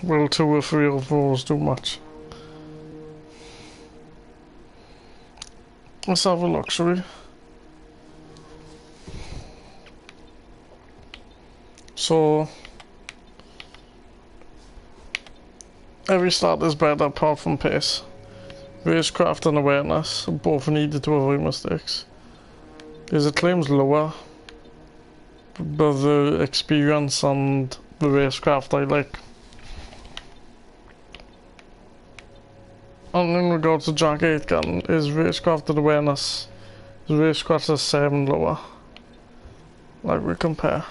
will 2 or 3 overalls do much? Let's have a look, shall we? So every start is better apart from pace. Racecraft and awareness both needed to avoid mistakes. His acclaim's lower, but the experience and the racecraft I like. And in regards to Jack 8 gun, his racecraft and awareness, his racecraft is 7 lower. Like we compare.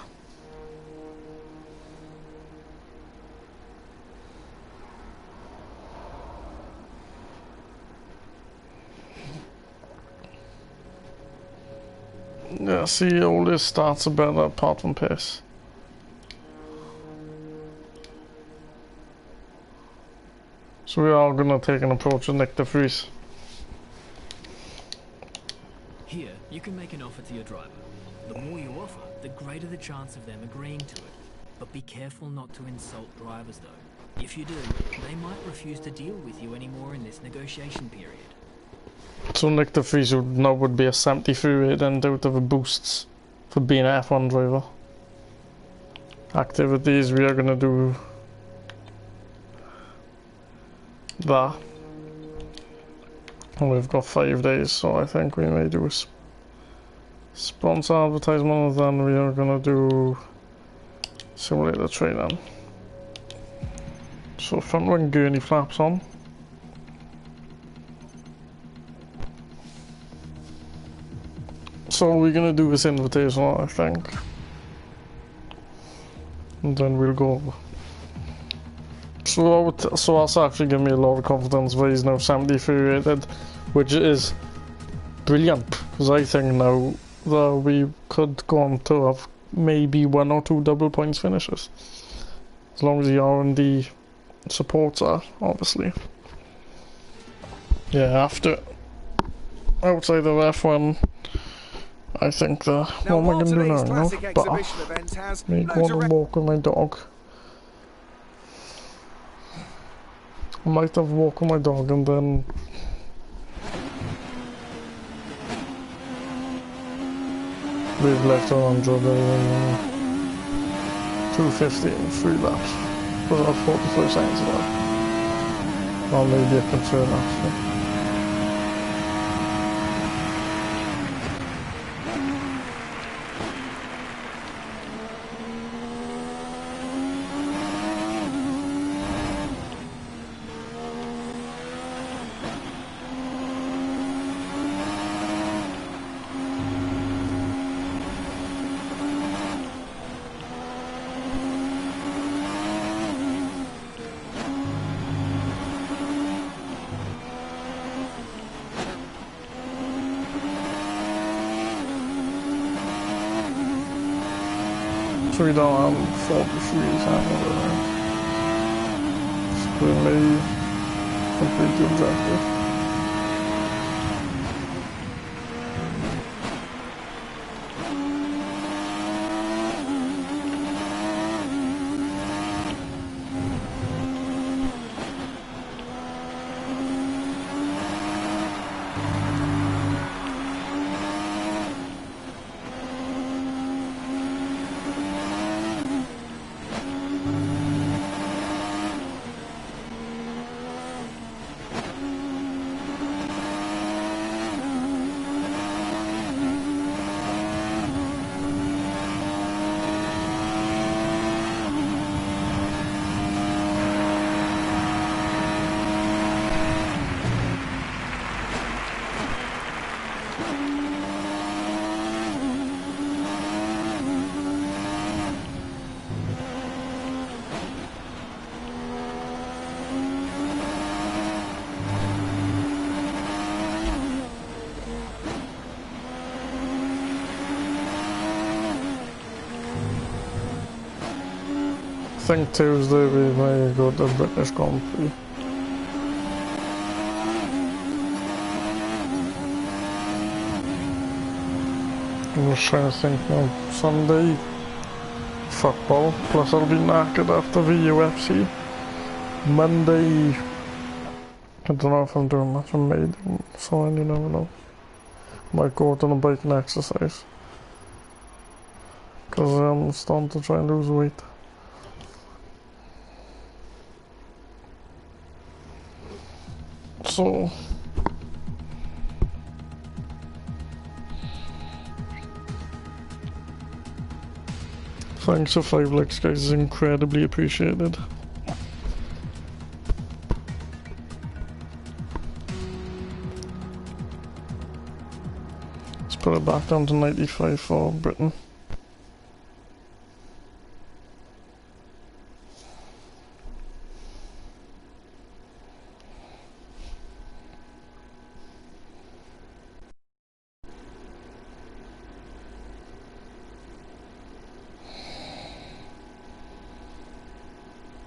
Yeah, see, all this stats are better apart from pace. So we are gonna take an approach and nick the freeze. Here, you can make an offer to your driver. The more you offer, the greater the chance of them agreeing to it. But be careful not to insult drivers though. If you do, they might refuse to deal with you anymore in this negotiation period. So nick the freeze would be a 73 rate and out of the boosts for being an F1 driver. Activities, we are gonna do that. And we've got 5 days, so I think we may do a sponsor advertisement, and then we are gonna do simulator training. So front wing gurney flaps on. So we're gonna do this invitational, I think. And then we'll go over. So that's actually giving me a lot of confidence where he's now 73 rated, which is brilliant, because I think now that we could go on to have maybe 1 or 2 double points finishes. As long as the R&D supports that, obviously. Yeah, after outside of F1, I think what am I going to do now? Me go on and walk with my dog. I might have a walk with my dog and then we've left 100 250 in 3 laps. Was about 44 seconds ago. Or maybe a concern actually. So we don't have 43 happening. So we may complete the objective. think Tuesday we may go to British Grand Prix. I'm just trying to think now. Sunday, football, plus I'll be knackered after the UFC. Monday, I don't know if I'm doing much, I'm made, so you never know. Might go out on a bike and exercise. Because I'm starting to try and lose weight. So thanks for 5 likes, guys, is incredibly appreciated. Let's put it back down to 95 for Britain.